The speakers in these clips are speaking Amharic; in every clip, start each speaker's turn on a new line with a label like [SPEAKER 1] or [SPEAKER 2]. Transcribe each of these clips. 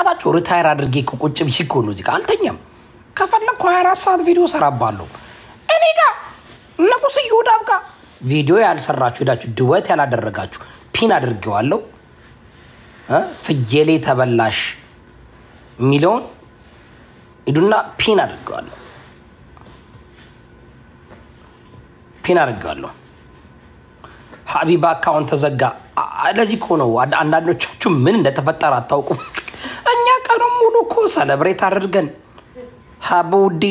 [SPEAKER 1] በእናታችሁ ሪታየር አድርጌ ቁጭ ብዬ እኮ ነው እዚህ አልተኛም ከፈለኩ 24 ሰዓት ቪዲዮ ሰራባለሁ እኔ ጋር ንጉስ ይሁዳብ ጋር ቪዲዮ ያልሰራችሁ ሄዳችሁ ድወት ያላደረጋችሁ ፒን አድርጌዋለሁ ፍየሌ ተበላሽ ሚሊዮን ይዱና ፒን አድርጌዋለሁ ሀቢባ አካውንት ተዘጋ ለዚህ እኮ ነው አንዳንዶቻችሁ ምን እንደተፈጠረ አታውቁም እኛ ቀኑ ሙሉ እኮ ሰለብሬት አድርገን ሀቡዲ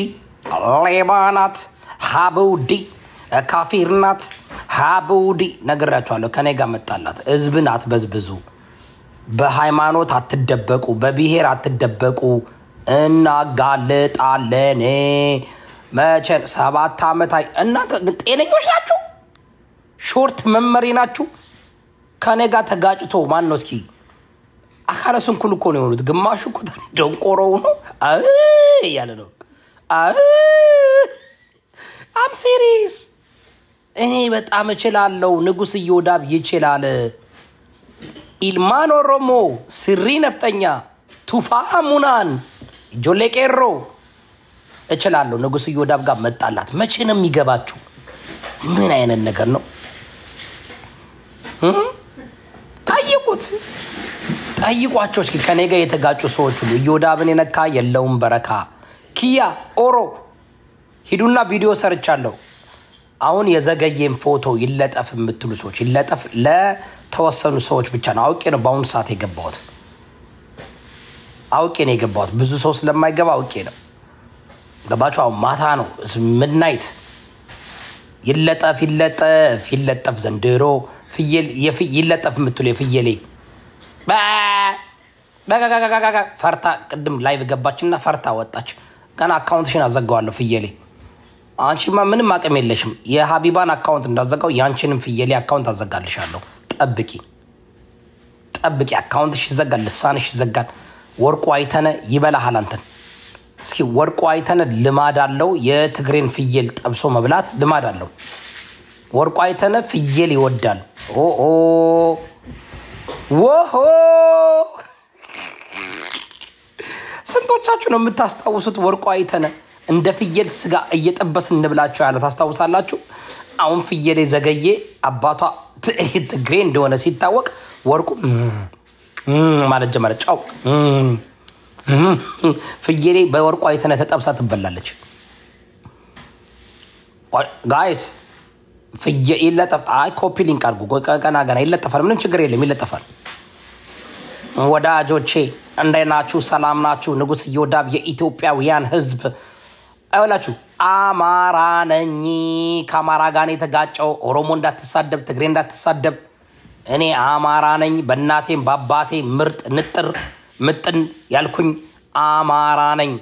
[SPEAKER 1] ሌባናት ሀቡዲ ካፊርናት ሀቡዲ ነገራችኋለሁ ከኔ ጋር መጣላት ህዝብናት በዝብዙ በሃይማኖት አትደበቁ በብሔር አትደበቁ እናጋለጣለን መቸን 7 አመት እናንተ ጤነኞች ናችሁ ሾርት መመሪ ናችሁ ከኔ ጋር ተጋጭቶ ማን ነው እስኪ አካለሱን ኩል እኮ ነው የሆኑት ግማሹ እኮ ደንቆሮው ነው ያለ ነው I'm serious እኔ በጣም እችላለሁ ንጉስ ይሁዳብ ይችላል ኢልማን ኦሮሞ ስሪ ነፍጠኛ ቱፋ ሙናን ጆሌቄሮ እችላለሁ ንጉስ ይሁዳብ ጋር መጣላት መቼ ነው የሚገባችሁ ምን አይነት ነገር ነው ጠይቋቸው እስኪ ከኔ ጋር የተጋጩ ሰዎች ሁሉ ይሁዳብን የነካ የለውም በረካ ኪያ ኦሮ ሂዱና ቪዲዮ ሰርቻለሁ አሁን የዘገየም ፎቶ ይለጠፍ የምትሉ ሰዎች ይለጠፍ ለተወሰኑ ሰዎች ብቻ ነው አውቄ ነው ባሁን ሰዓት የገባሁት ብዙ ሰው ስለማይገባ አውቄ ነው ገባችሁ አሁን ማታ ነው ሚድናይት ይለጠፍ ዘንድሮ ፍየል ይለጠፍ የምትሉ የፍየሌ ፈርታ ቅድም ላይቭ ገባችና ፈርታ ወጣች ገና አካውንትሽን አዘጋዋለሁ ፍየሌ አንቺማ ምንም አቅም የለሽም የሀቢባን አካውንት እንዳዘጋው ያንቺንም ፍየሌ አካውንት አዘጋልሻለሁ ጠብቂ አካውንትሽ ይዘጋል ልሳንሽ ይዘጋል ወርቁ አይተነ ይበላሃል አንተን እስኪ ወርቁ አይተነ ልማድ አለው የትግሬን ፍየል ጠብሶ መብላት ልማድ አለው ወርቁ አይተነ ፍየል ይወዳል ወሆ ስንቶቻችሁ ነው የምታስታውሱት ወርቁ አይተነ እንደ ፍየል ስጋ እየጠበስን እንብላችሁ ያለው ታስታውሳላችሁ አሁን ፍየሌ ዘገየ አባቷ ትግሬ እንደሆነ ሲታወቅ ወርቁ ማለት ጀመረ ጫው ፍየሌ በወርቁ አይተነ ተጠብሳ ትበላለች ጋይስ ፍየል ይለጠፍ ኮፒ ሊንክ አድርጉ ገና ይለጠፋል ምንም ችግር የለም ይለጠፋል ወዳጆቼ እንደናችሁ ሰላም ናችሁ ንጉስ ይሁዳብ የኢትዮጵያውያን ህዝብ አይወላችሁ አማራ ነኝ ከአማራ ጋር የተጋጨው ኦሮሞ እንዳትሳደብ ትግሬ እንዳትሳደብ እኔ አማራ ነኝ በእናቴም በአባቴ ምርጥ ንጥር ምጥን ያልኩኝ አማራ ነኝ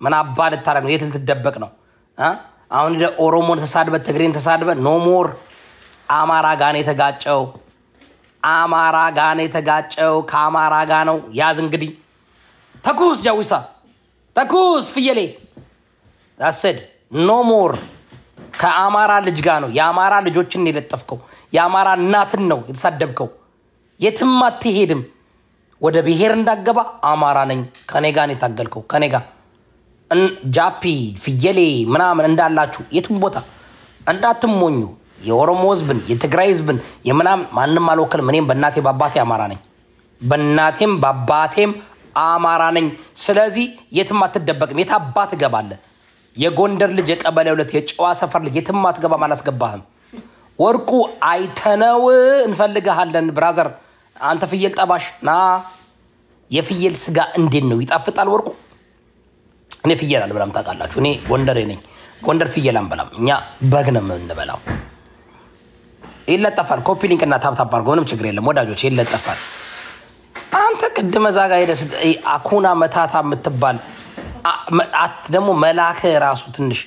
[SPEAKER 1] ምን አባል ታረግ ነው የት ልትደበቅ ነው አሁን ኦሮሞ ተሳድበ ትግሬን ተሳድበ ኖ ሞር አማራ ጋር የተጋጨው ከአማራ ጋር ነው ያዝ እንግዲህ ተኩስ ጃዊሳ ተኩስ ፍየሌ አሰድ ኖ ሞር ከአማራ ልጅ ጋር ነው የአማራ ልጆችን የለጠፍከው የአማራ እናትን ነው የተሳደብከው የትም አትሄድም ወደ ብሔር እንዳገባ አማራ ነኝ ከኔ ጋር የታገልከው ከኔ ጋር ጃፒ ፍየሌ ምናምን እንዳላችሁ የትም ቦታ እንዳትሞኙ የኦሮሞ ህዝብን የትግራይ ህዝብን የምናምን ማንንም አልወከልም እኔም በእናቴ በአባቴም አማራ ነኝ ስለዚህ የትም አትደበቅም የታባት ገባለ የጎንደር ልጅ የቀበሌው ለት የጨዋ ሰፈር ልጅ የትም አትገባም አላስገባህም ወርቁ አይተነው እንፈልጋለን ብራዘር አንተ ፍየል ጠባሽ ና የፍየል ስጋ እንዴት ነው ይጣፍጣል ወርቁ እኔ ፍየል አልበላም ታውቃላችሁ እኔ ጎንደሬ ነኝ ጎንደር ፍየል አንበላም እኛ በግ ነው የምንበላው ይለጠፋል ኮፒ ሊንክ እና ታፕ አድርጉ ምንም ችግር የለም ወዳጆች ይለጠፋል አንተ ቅድመ ዛጋ ሄደስ አኩና መታታ የምትባል ደግሞ መላከ ራሱ ትንሽ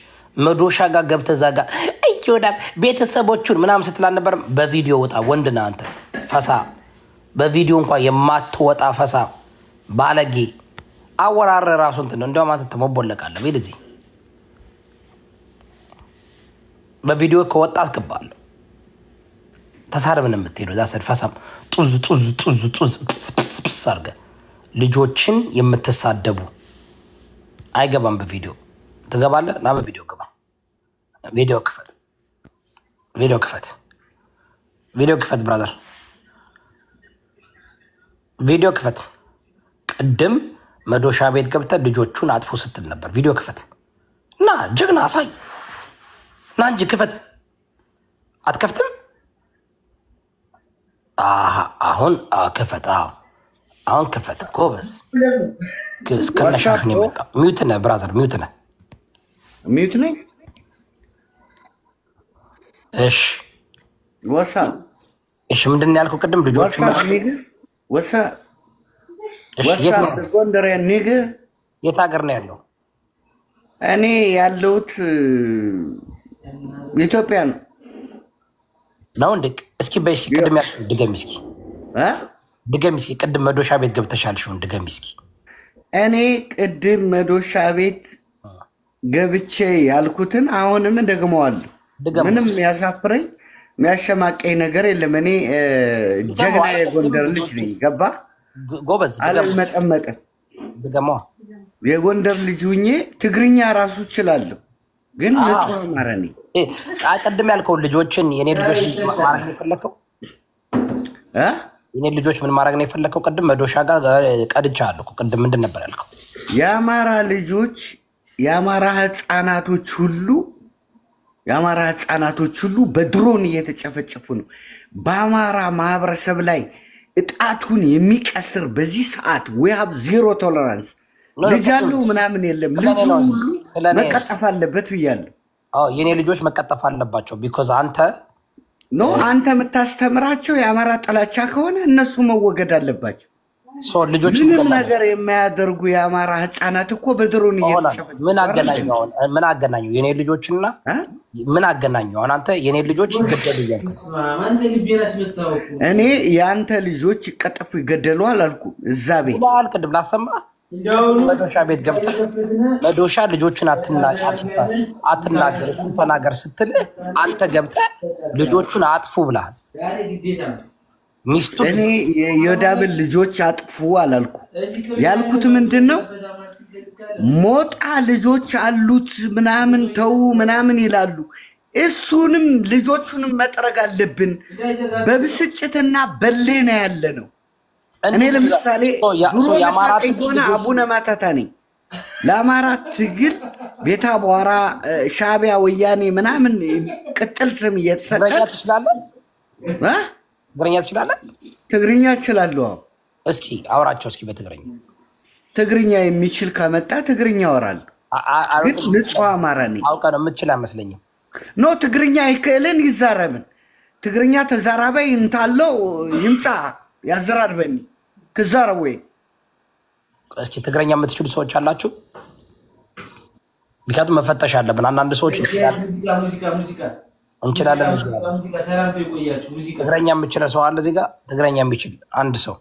[SPEAKER 1] መዶሻ ጋር ገብተ ዛጋ ይሁዳብ ቤተሰቦቹን ምናምን ስትላል ነበር በቪዲዮ ወጣ ወንድና አንተ ፈሳ በቪዲዮ እንኳን የማትወጣ ፈሳ ባለጌ አወራረ ራሱ እንትን እንደውም አንተ ተመቦለቃለ ቢልዚ በቪዲዮ ከወጣ አስገባለ ተሳርበን የምትሄደው ዛሰር ፈሳም ጡዝ አርገ ልጆችን የምትሳደቡ አይገባም በቪዲዮ ትገባለህ ና በቪዲዮ ገባ ቪዲዮ ክፈት ብራዘር ቪዲዮ ክፈት ቅድም መዶሻ ቤት ገብተህ ልጆቹን አጥፎ ስትል ነበር ቪዲዮ ክፈት ና ጀግና አሳይ ና እንጂ ክፈት አትከፍትም አሁን ክፈት አሁን ክፈት ጎበዝ ከነሻሽን የመጣ ሚውት ነህ ብራዘር ሚውት ነኝ እሺ ምንድን ያልከው ቅድም ልጆቹ
[SPEAKER 2] ወሳ ጎንደር ንግ
[SPEAKER 1] የት ሀገር ነው ያለው
[SPEAKER 2] እኔ ያለሁት ኢትዮጵያ
[SPEAKER 1] ነው እንዴ እስኪ በእስኪ ቅድም ያልከው ድገም እስኪ ቅድም መዶሻ ቤት ገብተሻል ሹን ድገም እስኪ
[SPEAKER 2] እኔ ቅድም መዶሻ ቤት ገብቼ ያልኩትን አሁንም ደግመዋለሁ ምንም ያሳፍረኝ የሚያሸማቀኝ ነገር የለም እኔ ጀግና የጎንደር ልጅ ነኝ ገባ
[SPEAKER 1] ጎበዝ
[SPEAKER 2] አልመጠመጠ
[SPEAKER 1] ድገማ
[SPEAKER 2] የጎንደር ልጅ ሁኜ ትግርኛ ራሱ እችላለሁ ግን ንጹህ አማራ ነኝ
[SPEAKER 1] ቅድም ያልከው ልጆችን የኔ ልጆች ማረግ ነው የፈለከው የኔ ልጆች ምን ማረግ ነው የፈለከው ቅድም መዶሻ ጋር ቀድቻለሁ ቅድም ምንድን ነበር ያልከው
[SPEAKER 2] የአማራ ልጆች የአማራ ህፃናቶች ሁሉ በድሮን እየተጨፈጨፉ ነው በአማራ ማህበረሰብ ላይ እጣቱን የሚቀስር በዚህ ሰዓት we have zero tolerance ልጅ አለው ምናምን የለም ልጅ ሁሉ መቀጠፍ አለበት ብያለሁ
[SPEAKER 1] የኔ ልጆች መቀጠፍ አለባቸው because አንተ
[SPEAKER 2] የምታስተምራቸው የአማራ ጥላቻ ከሆነ እነሱ መወገድ አለባቸው
[SPEAKER 1] ልጆች
[SPEAKER 2] ምንም ነገር የማያደርጉ የአማራ ህፃናት እኮ በድሮን እየተጨፈጨፉ
[SPEAKER 1] ምን አገናኘው የኔ ልጆችና ምን አገናኘው አንተ የኔ ልጆች ይገደሉ
[SPEAKER 2] እኔ ያንተ ልጆች ይቀጠፉ ይገደሉ አላልኩ እዛ ቤት
[SPEAKER 1] ቅድም ላሰማ መዶሻ ቤት ገብተህ መዶሻ ልጆችን አትናገር እሱን ተናገር ስትል አንተ ገብተህ ልጆቹን አጥፉ ብለሃል ሚስቱ
[SPEAKER 2] እኔ የዮዳብን ልጆች አጥፉ አላልኩ ያልኩት ምንድነው ሞጣ ልጆች አሉት ምናምን ተው ምናምን ይላሉ እሱንም ልጆቹንም መጥረግ አለብን በብስጭትና በሌና ያለ ነው እኔ ለምሳሌ ያማራ ትግል አቡነ ማታታ ነኝ ለአማራ ትግል ቤታ ቧራ ሻቢያ ወያኔ ምናምን ቅጥል ስም እየተሰጠ ትግርኛ እችላለሁ
[SPEAKER 1] እስኪ አውራቸው እስኪ በትግርኛ
[SPEAKER 2] ትግርኛ የሚችል ከመጣ ትግርኛ አወራለሁ ግን ንጹህ አማራ ነኝ
[SPEAKER 1] አውቀህ ነው የምትችል አይመስለኝም
[SPEAKER 2] ትግርኛ ይከለን ይዛረብን ትግርኛ ተዛራበይ እንታለው ይምጣ ያዘራርበኝ ከዛራው
[SPEAKER 1] እስኪ ትግርኛ የምትችሉ ሰዎች አላችሁ ቢካቱ መፈተሽ አለብን አንድ ሰዎች ሙዚቃ እንችላለን ሙዚቃ ሰላምቱ ይቆያችሁ ሙዚቃ ትግርኛ የምችል ሰው አለ እዚህ ጋር ትግርኛ የሚችል አንድ ሰው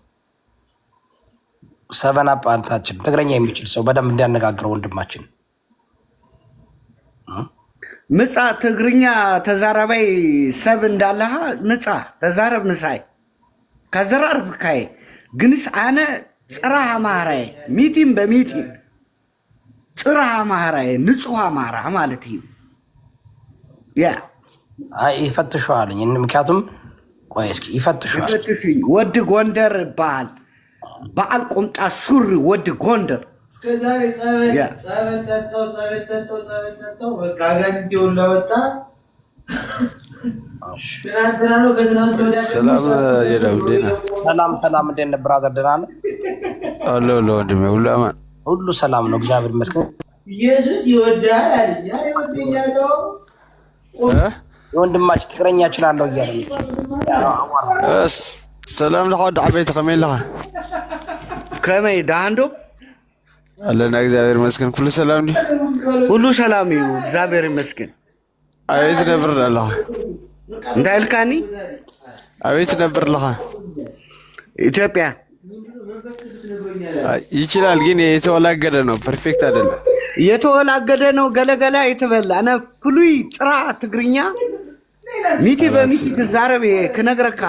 [SPEAKER 1] ሰቨን አፕ አንታችን ትግርኛ የሚችል ሰው በደንብ እንዲያነጋግረው ወንድማችን
[SPEAKER 2] ምጻ ትግርኛ ተዛራባይ ሰብ እንዳለሃ ምጻ ተዛረብ ንሳይ ከዘራርብ ካይ ግንስ አነ ጽራህ አማራይ ሚቲም በሚቲም ጽራህ አማራይ ንጹህ አማራ ማለት ያ ይፈትሹአልኝ ምክንያቱም ቆይ እስኪ ይፈትሹአል ወድ ጎንደር በዓል ቁምጣ ሱር ወድ ጎንደር እስከዛሬ ጸበል ጠጣው በቃ ጋንቲው ለወጣ
[SPEAKER 3] ሰላም የዳውዴና
[SPEAKER 1] ሰላም እንደነ ብራዘር ደናለ
[SPEAKER 3] አሎ ወንድሜ ሁሉ አማን
[SPEAKER 1] ሁሉ ሰላም ነው እግዚአብሔር ይመስገን
[SPEAKER 2] ኢየሱስ ይወዳል አለኝ ይወደኛል
[SPEAKER 1] ወንድማች ትግረኛ ይችላልው ይያለ
[SPEAKER 3] ሰላም ለሐድ አቤት ከመይላህ
[SPEAKER 2] ከመይ ዳንዶ
[SPEAKER 3] አለና እግዚአብሔር ይመስገን ሁሉ ሰላም ነው
[SPEAKER 2] ሁሉ ሰላም ነው እግዚአብሔር ይመስገን
[SPEAKER 3] አቤት ነበር ለላ
[SPEAKER 2] እንዳልካኒ
[SPEAKER 3] አቤት ነበር ለላ
[SPEAKER 2] ኢትዮጵያ
[SPEAKER 3] ይችላል ግን የተወላገደ ነው ፐርፌክት አይደለም
[SPEAKER 2] የተወላገደ ነው ገለገላ የተበላ انا ፍሉይ ጥራ ትግርኛ ሚቲ በሚቲ ከዛረብ ከነግረካ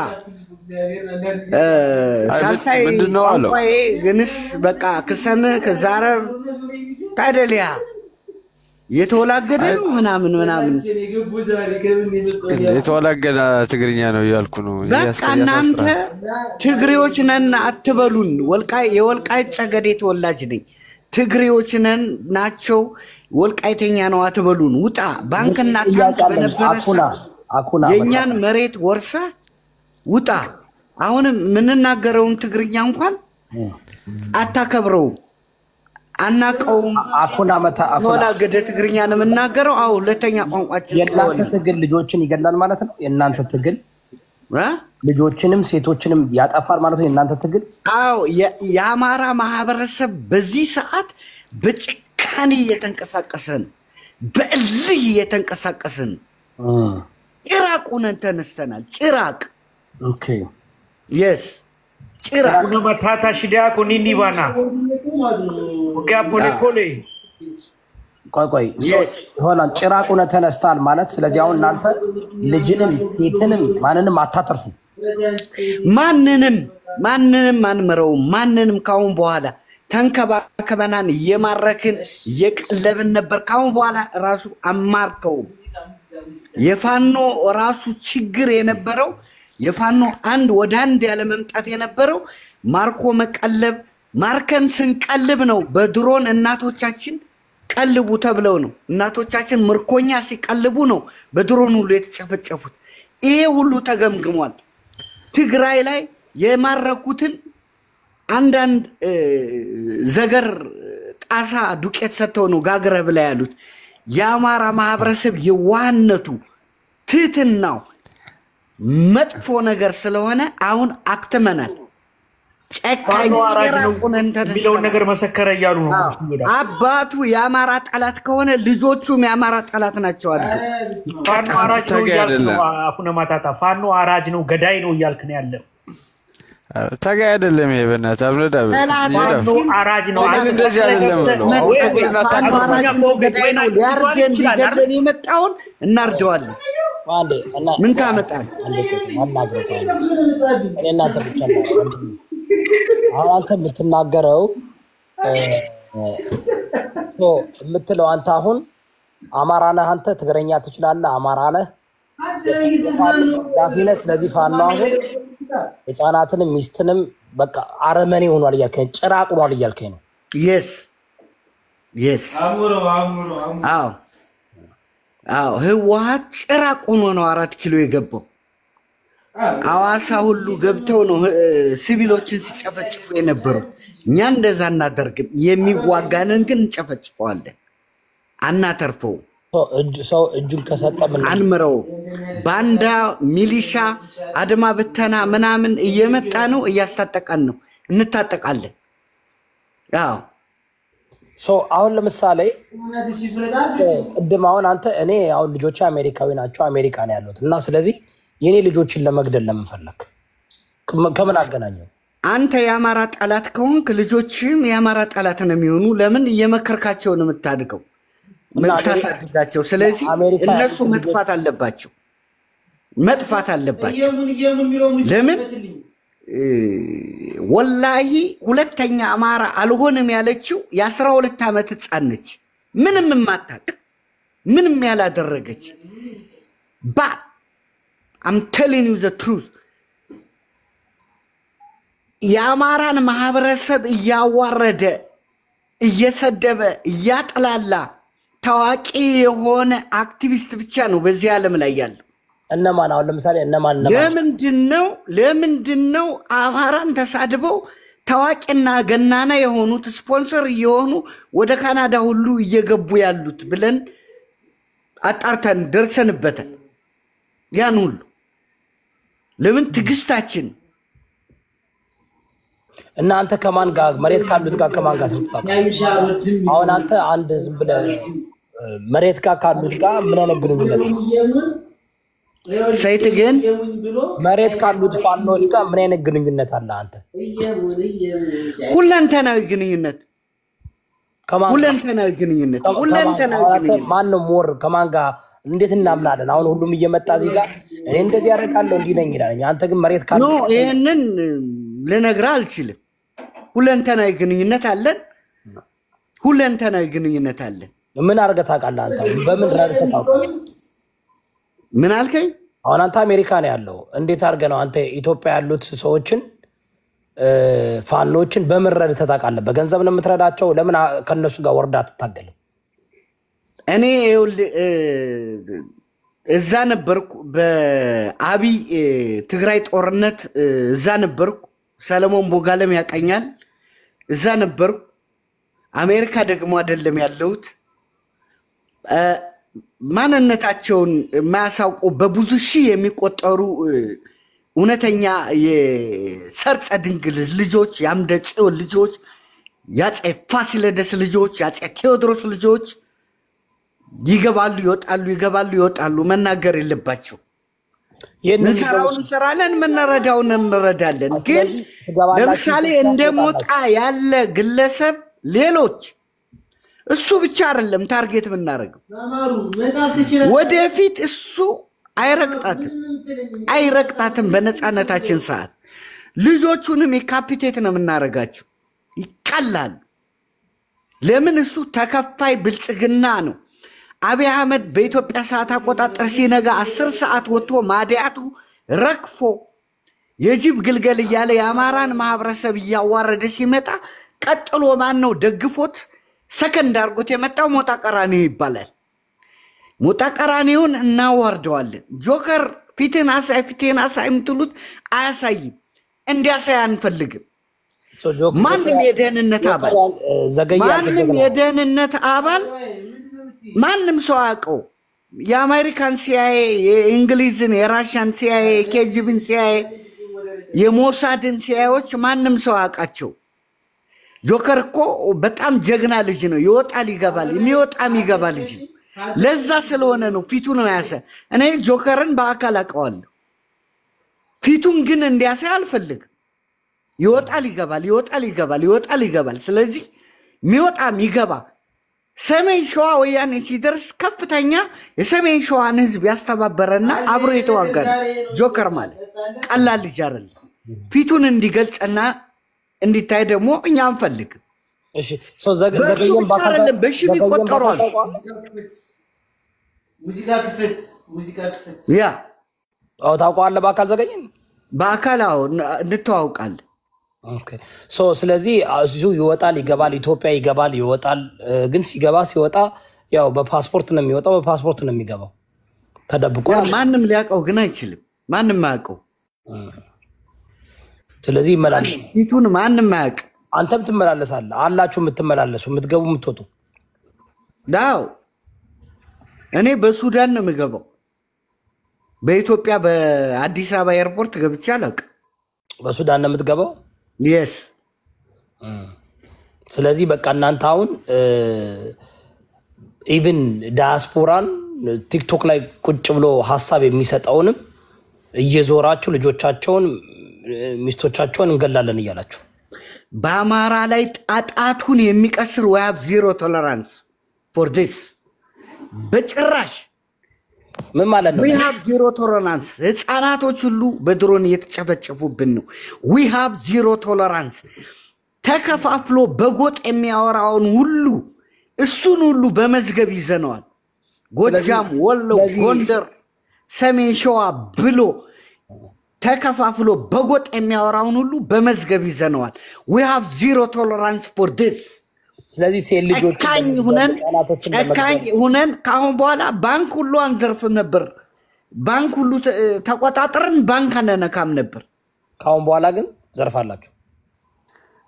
[SPEAKER 2] ሳልሳይ
[SPEAKER 3] ምንድነው አለው
[SPEAKER 2] ቋንቋዬ ግንስ በቃ ክሰም ከዛረብ ታደሊያ የተወላገደ ነው ምናምን
[SPEAKER 3] የተወላገደ ትግርኛ ነው ያልኩ ነው
[SPEAKER 2] በቃ እናንተ ትግሬዎች ነን አትበሉን የወልቃይት ጸገዴ ተወላጅ ነኝ ትግሬዎች ነን ናቸው ወልቃይተኛ ነው አትበሉን ውጣ ባንክና ታንክ በነበረ የኛን መሬት ወርሳ ውጣ አሁንም ምንናገረውን ትግርኛ እንኳን አታከብረው አናቀውም
[SPEAKER 1] አኩና
[SPEAKER 2] ወላገደ ትግርኛ ነው የምናገረው አው ሁለተኛ ቋንቋችን
[SPEAKER 1] የእናንተ ትግል ልጆችን ይገላል ማለት ነው የእናንተ ትግል ልጆችንም ሴቶችንም ያጠፋል ማለት ነው የእናንተ ትግል
[SPEAKER 2] አው የአማራ ማህበረሰብ በዚህ ሰዓት በጭካኔ እየተንቀሳቀሰን በእልህ እየተንቀሳቀሰን ጭራቁን ተነስተናል ጭራቅ
[SPEAKER 1] ኦኬ
[SPEAKER 2] yes ጭራቅ
[SPEAKER 4] ነው መታታ ሽዳ ኮኒኒ ባና ጋፖሌ
[SPEAKER 1] ቆይ ሆና ጭራቁን ተነስታል ማለት ስለዚህ አሁን እናንተ ልጅንም ሴትንም ማንንም አታተርፉ ማንንም አንመረው ማንንም ካሁን በኋላ ተንከባከበናን የማረክን የቀለብን ነበር ካሁን በኋላ ራሱ አማርከው የፋኖ ራሱ ችግር የነበረው የፋኖ አንድ ወደ አንድ ያለ መምጣት የነበረው ማርኮ መቀለብ ማርከን ስንቀልብ ነው በድሮን እናቶቻችን ቀልቡ ተብለው ነው እናቶቻችን ምርኮኛ ሲቀልቡ ነው በድሮን ሁሉ የተጨፈጨፉት ይሄ ሁሉ ተገምግሟል ትግራይ ላይ የማረኩትን አንዳንድ ዘገር ጣሳ ዱቄት ሰጥተው ነው ጋግረ ብላ ያሉት የአማራ ማህበረሰብ የዋህነቱ ትህትናው መጥፎ ነገር ስለሆነ አሁን አክተመናል ጨካኝ ጭራቁን
[SPEAKER 4] ቢለው ነገር መሰከረ ይያሉ ነው
[SPEAKER 2] አባቱ የአማራ ጠላት ከሆነ ልጆቹም የአማራ ጠላት ናቸው አይደል
[SPEAKER 4] ፋኖ አራጅ ነው ያለው አፉነ ማታታ ፋኖ አራጅ ነው ገዳይ ነው ያልክ ነው ያለው
[SPEAKER 3] ታጋ አይደለም ይሄ በእናትህ አብለዳ
[SPEAKER 4] ፋኖ አራጅ ነው
[SPEAKER 3] እንደዚህ አይደለም ነው
[SPEAKER 2] ገዳይ ነው ሊያርገን ሊገለን የመጣውን እናርደዋለን ምን ታመጣል
[SPEAKER 1] እኔና ተብቻለሁ አንተ የምትናገረው የምትለው አንተ አሁን አማራ ነህ አንተ ትግረኛ ትችላለህ አማራ ነህ ዳፊነ ስለዚህ ፋኖ አሁን ህፃናትንም ሚስትንም በቃ አረመኔ ሆኗል እያልከኝ ጭራቅ ሆኗል እያልከኝ ነው
[SPEAKER 2] yes አዎ ህወሓት ጭራቅ ሆኖ ነው 4 ኪሎ የገባው አዋሳ ሁሉ ገብተው ነው ሲቪሎችን ሲጨፈጭፉ የነበረው እኛ እንደዛ እናደርግም የሚዋጋንን ግን እንጨፈጭፈዋለን አናተርፈው
[SPEAKER 1] ሰው እጁን ከሰጠ ምን
[SPEAKER 2] አንምረው ባንዳ ሚሊሻ አድማ በተና ምናምን እየመጣ ነው እያስታጠቃን ነው እንታጠቃለን ያው
[SPEAKER 1] አሁን ለምሳሌ ቅድም አሁን አንተ እኔ አሁን ልጆቼ አሜሪካዊ ናቸው አሜሪካ ነው ያሉት እና ስለዚህ የኔ ልጆችን ለመግደል ለምን ፈለክ ከምን አገናኘው
[SPEAKER 2] አንተ የአማራ ጠላት ከሆንክ ልጆችም የአማራ ጠላት ነው የሚሆኑ ለምን እየመከርካቸው ነው የምታድገው መታሳድጋቸው ስለዚህ እነሱ መጥፋት አለባቸው ለምን ወላሂ ሁለተኛ አማራ አልሆንም ያለችው የ12 ዓመት ህፃን ነች ምንም ማታቅ ምንም ያላደረገች but I'm telling you the truth የአማራን ማህበረሰብ እያዋረደ እየሰደበ እያጠላላ ታዋቂ የሆነ አክቲቪስት ብቻ ነው በዚህ ዓለም ላይ ያለው
[SPEAKER 1] እነማን አሁን ለምሳሌ እነማን
[SPEAKER 2] ለምንድነው አማራን ተሳድበው ታዋቂና ገናና የሆኑት ስፖንሰር የሆኑ ወደ ካናዳ ሁሉ እየገቡ ያሉት ብለን አጣርተን ደርሰንበታል ያን ሁሉ ለምን ትግስታችን
[SPEAKER 1] እናንተ ከማን ጋር መሬት ካሉት ጋር ከማን ጋር ስትጣጣ አሁን አንተ አንድ ዝም ብለህ መሬት ጋር ካሉት ጋር ምን ያነግሩኛል
[SPEAKER 2] ሳይት ግን
[SPEAKER 1] መሬት ካሉት ፋኖች ጋር ምን አይነት ግንኙነት አለ አንተ
[SPEAKER 2] ሁለንተናዊ ግንኙነት ማን ነው ሞር ከማን ጋር
[SPEAKER 1] እንዴት እናምናለን? አሁን ሁሉም እየመጣ እዚህ ጋር እኔ እንደዚህ ያደርጋለሁ እንዲህ ነኝ ይላል። አንተ ግን መሬት ካለ
[SPEAKER 2] ኖ ይሄንን ልነግርህ አልችልም። ሁለንተናዊ ግንኙነት አለን። ሁለንተናዊ ግንኙነት አለን።
[SPEAKER 1] ምን አድርገህ ታውቃለህ አንተ? በምን ረድተህ ታውቃለህ?
[SPEAKER 2] ምን አልከኝ?
[SPEAKER 1] አሁን አንተ አሜሪካ ነው ያለው። እንዴት አድርገህ ነው አንተ ኢትዮጵያ ያሉት ሰዎችን ፋኖችን በምን ረድተህ ታውቃለህ? በገንዘብ ነው የምትረዳቸው? ለምን ከነሱ ጋር ወርዳ አትታገልም?
[SPEAKER 2] እኔ እዛ ነበርኩ በአብይ ትግራይ ጦርነት እዛ ነበርኩ። ሰለሞን ቦጋለም ያቀኛል። እዛ ነበርኩ። አሜሪካ ደግሞ አይደለም ያለሁት። ማንነታቸውን ማያሳውቁ በብዙ ሺህ የሚቆጠሩ እውነተኛ የሰርጸ ድንግል ልጆች፣ የአምደ ጽዮን ልጆች፣ የአፄ ፋሲለደስ ልጆች፣ የአፄ ቴዎድሮስ ልጆች ይገባሉ ይወጣሉ፣ ይገባሉ ይወጣሉ። መናገር የለባቸው። እንሰራውን እንሰራለን፣ ምንረዳውን እንረዳለን። ግን ለምሳሌ እንደሞጣ ያለ ግለሰብ ሌሎች እሱ ብቻ አይደለም ታርጌት የምናደርገው። ወደፊት እሱ አይረቅጣትም። በነፃነታችን ሰዓት ልጆቹንም የካፒቴት ነው የምናደርጋቸው። ይቀላሉ። ለምን? እሱ ተከፋይ ብልጽግና ነው። አብይ አህመድ በኢትዮጵያ ሰዓት አቆጣጠር ሲነጋ 10 ሰዓት ወጥቶ ማዲያቱ ረክፎ የጅብ ግልገል እያለ የአማራን ማህበረሰብ እያዋረደ ሲመጣ ቀጥሎ ማን ነው ደግፎት ሰከንድ አድርጎት የመጣው? ሞጣ ቀራኒዮ ይባላል። ሞጣ ቀራኒዮን እናዋርደዋለን። ጆከር ፊትን አሳይ የምትሉት አያሳይም። እንዲያሳይ አንፈልግም። ማንም የደህንነት አባል ማንም ሰው አያውቀው። የአሜሪካን ሲአይኤ፣ የእንግሊዝን፣ የራሽያን ሲአይኤ፣ የኬጂቢን ሲአይኤ፣ የሞሳድን ሲአይኤዎች ማንም ሰው አያውቃቸው። ጆከር እኮ በጣም ጀግና ልጅ ነው። ይወጣል ይገባል፣ የሚወጣም ይገባ ልጅ ነው። ለዛ ስለሆነ ነው ፊቱን ያሰ። እኔ ጆከርን በአካል አውቀዋለሁ። ፊቱን ግን እንዲያሳይ አልፈልግም። ይወጣል ይገባል፣ ይወጣል ይገባል፣ ይወጣል ይገባል። ስለዚህ የሚወጣም ይገባ ሰሜን ሸዋ ወያኔ ሲደርስ ከፍተኛ የሰሜን ሸዋን ህዝብ ያስተባበረና አብሮ የተዋጋ ጆከር ማለት ቀላል ልጅ አይደለም። ፊቱን እንዲገልጽና እንዲታይ ደግሞ እኛ አንፈልግ።
[SPEAKER 1] እሺ ሶ ዘገየም ባካለ
[SPEAKER 2] በሺ ይቆጠራል። ሙዚቃ ክፍት ያ
[SPEAKER 1] ታውቀዋለህ? በአካል ዘገየን
[SPEAKER 2] በአካል እንተዋውቃለን።
[SPEAKER 1] ኦኬ ሶ ስለዚህ እሱ ይወጣል ይገባል፣ ኢትዮጵያ ይገባል ይወጣል። ግን ሲወጣ ያው በፓስፖርት ነው የሚወጣው፣ በፓስፖርት ነው የሚገባው። ተደብቆ
[SPEAKER 2] ማንም ሊያውቀው ግን አይችልም። ማንም አያውቀው።
[SPEAKER 1] ስለዚህ ይመላለስ
[SPEAKER 2] ፊቱን ማንም አያውቅ።
[SPEAKER 1] አንተም ትመላለሳለህ። አላችሁ የምትመላለሱ የምትገቡ የምትወጡ።
[SPEAKER 2] ዳው እኔ በሱዳን ነው የምገባው። በኢትዮጵያ በአዲስ አበባ ኤርፖርት ገብቼ አላውቅም።
[SPEAKER 1] በሱዳን ነው የምትገባው?
[SPEAKER 2] yes
[SPEAKER 1] ስለዚህ በቃ እናንተ አሁን ኢቭን ዳያስፖራን ቲክቶክ ላይ ቁጭ ብሎ ሐሳብ የሚሰጠውንም እየዞራችሁ ልጆቻቸውን ሚስቶቻቸውን እንገላለን እያላችሁ
[SPEAKER 2] በአማራ ላይ ጣጣቱን የሚቀስር we have zero tolerance for this። በጭራሽ
[SPEAKER 1] ምን ማለት ነው?
[SPEAKER 2] we have zero tolerance። ህፃናቶች ሁሉ በድሮን እየተጨፈጨፉብን ነው። we have zero tolerance። ተከፋፍሎ በጎጥ የሚያወራውን ሁሉ እሱን ሁሉ በመዝገብ ይዘነዋል። ጎጃም፣ ወሎ፣ ጎንደር፣ ሰሜን ሸዋ ብሎ ተከፋፍሎ በጎጥ የሚያወራውን ሁሉ በመዝገብ ይዘነዋል። we have zero tolerance for this።
[SPEAKER 1] ስለዚህ ሴት ልጆች
[SPEAKER 2] ጨካኝ ሁነን ካሁን በኋላ ባንክ ሁሉ አንዘርፍም ነበር። ባንክ ሁሉ ተቆጣጥረን ባንክ አነነካም ነበር።
[SPEAKER 1] ካሁን በኋላ ግን ዘርፋላችሁ።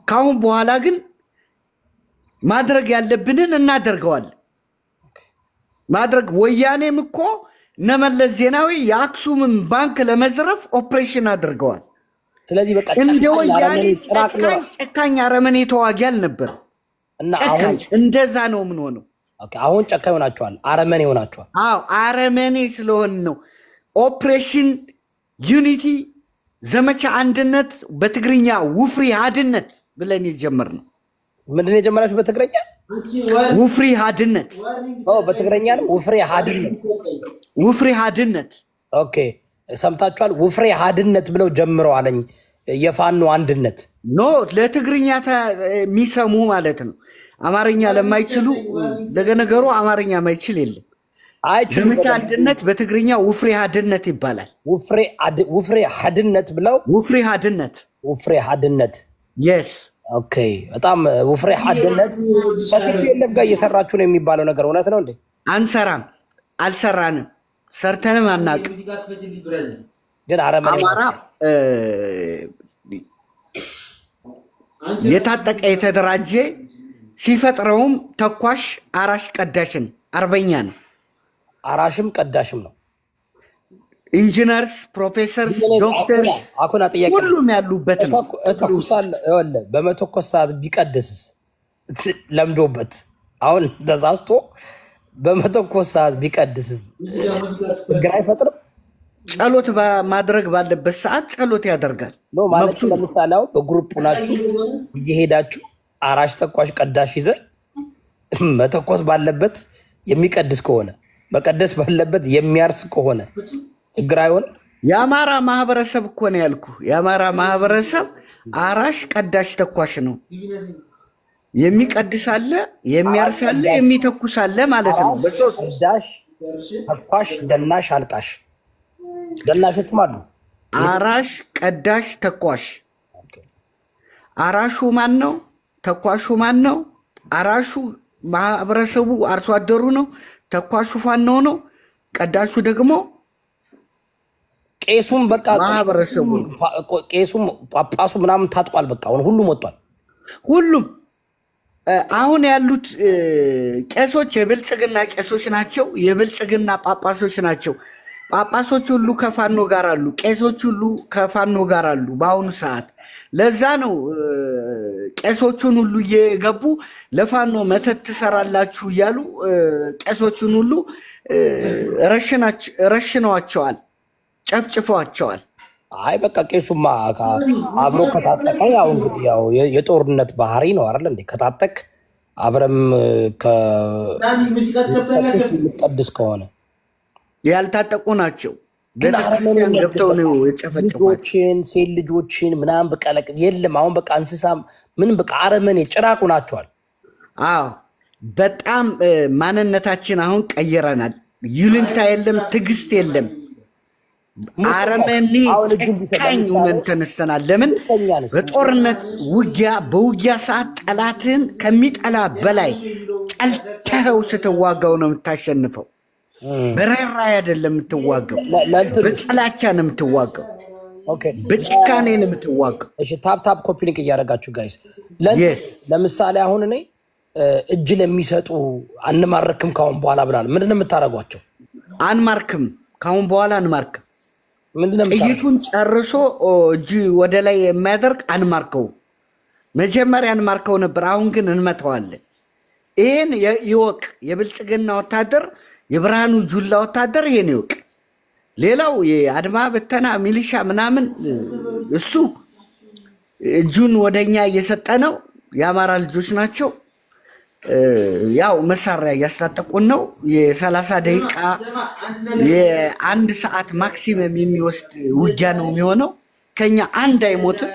[SPEAKER 2] ካሁን በኋላ ግን ማድረግ ያለብንን እናደርገዋለን። ማድረግ ወያኔም እኮ ነመለስ ዜናዊ የአክሱምን ባንክ ለመዝረፍ ኦፕሬሽን አድርገዋል።
[SPEAKER 1] ስለዚህ በቃ
[SPEAKER 2] እንደ ወያኔ ጨካኝ አረመኔ ተዋጊ አልነበር። ጨካኝ እንደዛ ነው ምን ሆነው?
[SPEAKER 1] ኦኬ አሁን ጨካኝ ሆናችኋል፣ አረመኔ ሆናችኋል።
[SPEAKER 2] አዎ አረመኔ ስለሆነ ነው ኦፕሬሽን ዩኒቲ ዘመቻ አንድነት በትግርኛ ውፍሪ አድነት ብለን የጀመርነው።
[SPEAKER 1] ምንድነው የጀመራችሁ በትግርኛ?
[SPEAKER 2] ውፍሪ ሀድነት
[SPEAKER 1] በትግረኛ ነው ውፍሬ ሀድነት
[SPEAKER 2] ውፍሪ ሀድነት
[SPEAKER 1] ኦኬ ሰምታችኋል ውፍሬ ሀድነት ብለው ጀምረው አለኝ የፋኖ አንድነት
[SPEAKER 2] ኖ ለትግርኛ የሚሰሙ ማለት ነው አማርኛ ለማይችሉ ለገነገሩ አማርኛ ማይችል የለም ዘመቻ አንድነት በትግርኛ ውፍሪ ሀድነት ይባላል
[SPEAKER 1] ውፍሬ ሀድነት ብለው ውፍሬ ሀድነት
[SPEAKER 2] yes
[SPEAKER 1] ኦኬ በጣም ውፍሬ ሀድነት ከቲፒኤልኤፍ ጋር እየሰራችሁ ነው የሚባለው ነገር እውነት ነው እንዴ
[SPEAKER 2] አንሰራም አልሰራንም ሰርተንም አናውቅም
[SPEAKER 1] ግን
[SPEAKER 2] አማራ የታጠቀ የተደራጀ ሲፈጥረውም ተኳሽ አራሽ ቀዳሽን አርበኛ ነው
[SPEAKER 1] አራሽም ቀዳሽም ነው
[SPEAKER 2] ኢንጂነርስ ፕሮፌሰርስ ዶክተርስ
[SPEAKER 1] አኩና ጥያቄ
[SPEAKER 2] ሁሉም ያሉበት ነው
[SPEAKER 1] ተኩሳል ወለ በመተኮስ ሰዓት ቢቀድስስ ለምዶበት አሁን ተዛዝቶ በመተኮስ ሰዓት ቢቀድስስ ግራ አይፈጥርም
[SPEAKER 2] ጸሎት ማድረግ ባለበት ሰዓት ጸሎት ያደርጋል
[SPEAKER 1] ነው ማለት ለምሳሌ በግሩፕ ናችሁ እየሄዳችሁ አራሽ ተኳሽ ቀዳሽ ይዘ መተኮስ ባለበት የሚቀድስ ከሆነ መቀደስ ባለበት የሚያርስ ከሆነ እግራዩን
[SPEAKER 2] ያማራ ማህበረሰብ እኮ ነው ያልኩ ያማራ ማህበረሰብ አራሽ ቀዳሽ ተኳሽ ነው የሚቀድስ አለ የሚያርስ አለ የሚተኩስ አለ ማለት ነው በሶስት
[SPEAKER 1] ቀዳሽ ተኳሽ ደናሽ አልቃሽ ደናሾችም አሉ
[SPEAKER 2] አራሽ ቀዳሽ ተኳሽ አራሹ ማን ነው ተኳሹ ማን ነው አራሹ ማህበረሰቡ አርሶ አደሩ ነው ተኳሹ ፋኖ ነው ቀዳሹ ደግሞ
[SPEAKER 1] ቄሱም በቃ
[SPEAKER 2] ማህበረሰቡ
[SPEAKER 1] ቄሱም ጳጳሱ ምናምን ታጥቋል በቃ ሁሉም ወጥቷል
[SPEAKER 2] ሁሉም አሁን ያሉት ቄሶች የብልጽግና ቄሶች ናቸው የብልጽግና ጳጳሶች ናቸው ጳጳሶች ሁሉ ከፋኖ ጋር አሉ ቄሶች ሁሉ ከፋኖ ጋር አሉ በአሁኑ ሰዓት ለዛ ነው ቄሶቹን ሁሉ እየገቡ ለፋኖ መተት ተሰራላችሁ ይያሉ ቄሶቹን ሁሉ ረሽነዋቸዋል ጨፍጭፈዋቸዋል
[SPEAKER 1] አይ በቃ ቄሱማ አብሮ ከታጠቀ ያው እንግዲህ ያው የጦርነት ባህሪ ነው አይደል እንዴ ከታጠቅ አብረም ከሙዚቃ ከሆነ
[SPEAKER 2] ያልታጠቁ ናቸው ቤተክርስቲያን ገብተው ነው የጨፈጨፏቸው
[SPEAKER 1] ሴት ልጆችን ምናምን በቀለቅ የለም አሁን በቃ እንስሳም ምን በቃ አረመኔ ጭራቁ ናቸዋል
[SPEAKER 2] አዎ በጣም ማንነታችን አሁን ቀይረናል ይሉንታ የለም ትግስት የለም አረመኔ ጨካኝ ሆነን ተነስተናል ለምን በጦርነት በውጊያ ሰዓት ጠላትን ከሚጠላ በላይ ጠልተው ስትዋጋው ነው የምታሸንፈው በረራ አይደለም የምትዋጋው በጥላቻ ነው የምትዋጋው ኦኬ በጭካኔ ነው የምትዋጋው
[SPEAKER 1] እሺ ታፕ ኮፒ ሊንክ ያደርጋችሁ ጋይስ ለምሳሌ አሁን እኔ እጅ ለሚሰጡ አንማርክም ካሁን በኋላ ብላል ምንድነው የምታረጓቸው
[SPEAKER 2] አንማርክም ካሁን በኋላ አንማርክም
[SPEAKER 1] ምንድነው
[SPEAKER 2] ጥይቱን ጨርሶ እጅ ወደ ላይ የሚያደርግ አንማርከው መጀመሪያ አንማርከው ነበር አሁን ግን እንመታዋለን ይሄን ይወቅ የብልጽግና ወታደር የብርሃኑ ጁላ ወታደር ይሄን ይወቅ ሌላው የአድማ በተና ሚሊሻ ምናምን እሱ እጁን ወደኛ እየሰጠ ነው የአማራ ልጆች ናቸው ያው መሳሪያ ያስታጠቁን ነው የ30 ደቂቃ የአንድ ሰዓት ማክሲመም የሚወስድ ውጊያ ነው የሚሆነው ከኛ አንድ አይሞትም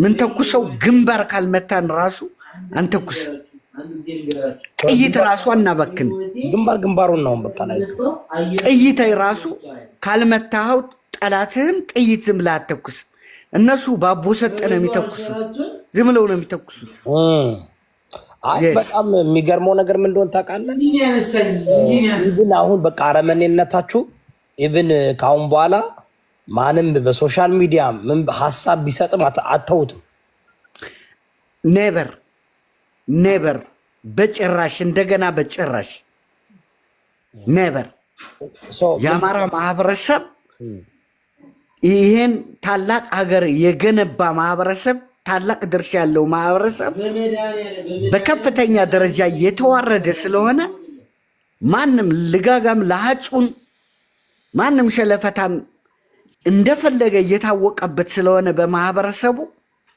[SPEAKER 2] ምን ተኩሰው ግንባር ካልመታን ራሱ አንተኩስ ጥይት ራሱ አናበክን
[SPEAKER 1] ግንባሩን ነው በቃ ላይ
[SPEAKER 2] ጥይት ራሱ ካልመታው ጠላትህን ጥይት ዝም ብለህ አትተኩስ እነሱ ባቦ ሰጠነ የሚተኩሱት ዝም ብለው ነው የሚተኩሱት
[SPEAKER 1] አይ በጣም የሚገርመው ነገር ምን እንደሆነ ታውቃለህ ኢቭን አሁን በቃ አረመኔነታችሁ ኢቭን ካሁን በኋላ ማንም በሶሻል ሚዲያ ምን ሐሳብ ቢሰጥም አተውትም
[SPEAKER 2] ኔቨር በጭራሽ እንደገና በጭራሽ ኔቨር የአማራ ማህበረሰብ ይሄን ታላቅ ሀገር የገነባ ማህበረሰብ ታላቅ ድርሻ ያለው ማህበረሰብ በከፍተኛ ደረጃ የተዋረደ ስለሆነ ማንም ልጋጋም ለሐጩን ማንም ሸለፈታም እንደፈለገ እየታወቀበት ስለሆነ በማህበረሰቡ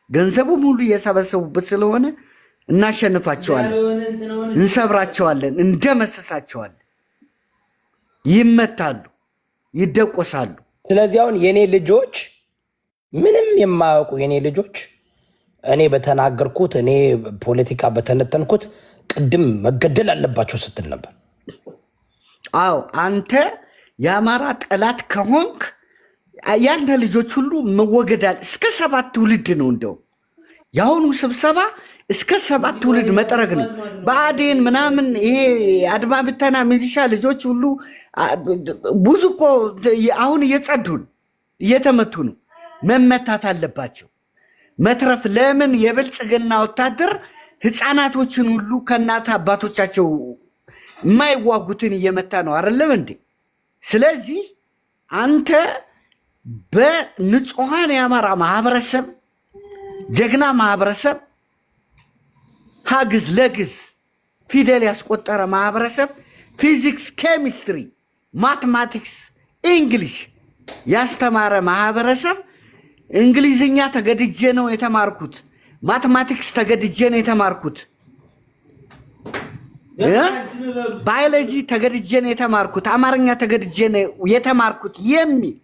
[SPEAKER 2] ገንዘቡ ሙሉ እየሰበሰቡበት ስለሆነ እናሸንፋቸዋለን፣ እንሰብራቸዋለን፣ እንደመስሳቸዋለን። ይመታሉ፣ ይደቆሳሉ።
[SPEAKER 1] ስለዚህ አሁን የኔ ልጆች ምንም የማያውቁ የኔ ልጆች እኔ በተናገርኩት እኔ ፖለቲካ በተነተንኩት ቅድም መገደል አለባቸው ስትል ነበር።
[SPEAKER 2] አዎ አንተ የአማራ ጠላት ከሆንክ ያንተ ልጆች ሁሉ መወገዳል። እስከ 7 ትውልድ ነው እንደው ያሁኑ ስብሰባ እስከ 7 ትውልድ መጠረግ ነው። ባዴን ምናምን ይሄ አድማ ብተና ሚሊሻ ልጆች ሁሉ ብዙ እኮ አሁን እየጸዱን እየተመቱ ነው። መመታት አለባቸው። መትረፍ ለምን የብልጽግና ወታደር ህፃናቶችን ሁሉ ከናታ አባቶቻቸው የማይዋጉትን እየመታ ነው አይደለም እንዴ? ስለዚህ አንተ በንጹሃን የአማራ ማህበረሰብ ጀግና ማህበረሰብ ሀግዝ ለግዝ ፊደል ያስቆጠረ ማህበረሰብ ፊዚክስ፣ ኬሚስትሪ፣ ማትማቲክስ፣ እንግሊሽ ያስተማረ ማህበረሰብ እንግሊዝኛ ተገድጄ ነው የተማርኩት፣ ማትማቲክስ ተገድጄ ነው የተማርኩት፣ ባዮሎጂ ተገድጄ ነው የተማርኩት፣ አማርኛ ተገድጄ ነው የተማርኩት የሚል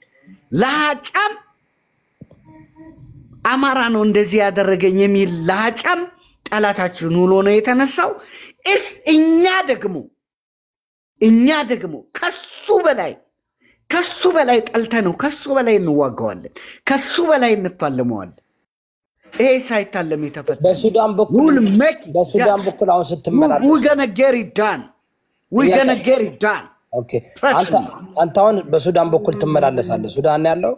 [SPEAKER 2] ለሃጫም አማራ ነው እንደዚህ ያደረገኝ የሚል ለሃጫም ጠላታችን ሆኖ ነው የተነሳው። እኛ ደግሞ ከሱ በላይ ጠልተነው ከሱ በላይ እንዋጋዋለን፣ ከሱ በላይ እንፋለመዋለን። ይሄ ሳይታለም የተፈታ
[SPEAKER 1] በሱዳን በኩል አሁን ስትመላለስ
[SPEAKER 2] we're gonna get it done.
[SPEAKER 1] ኦኬ አንተ አሁን በሱዳን በኩል ትመላለሳለህ። ሱዳን ያለው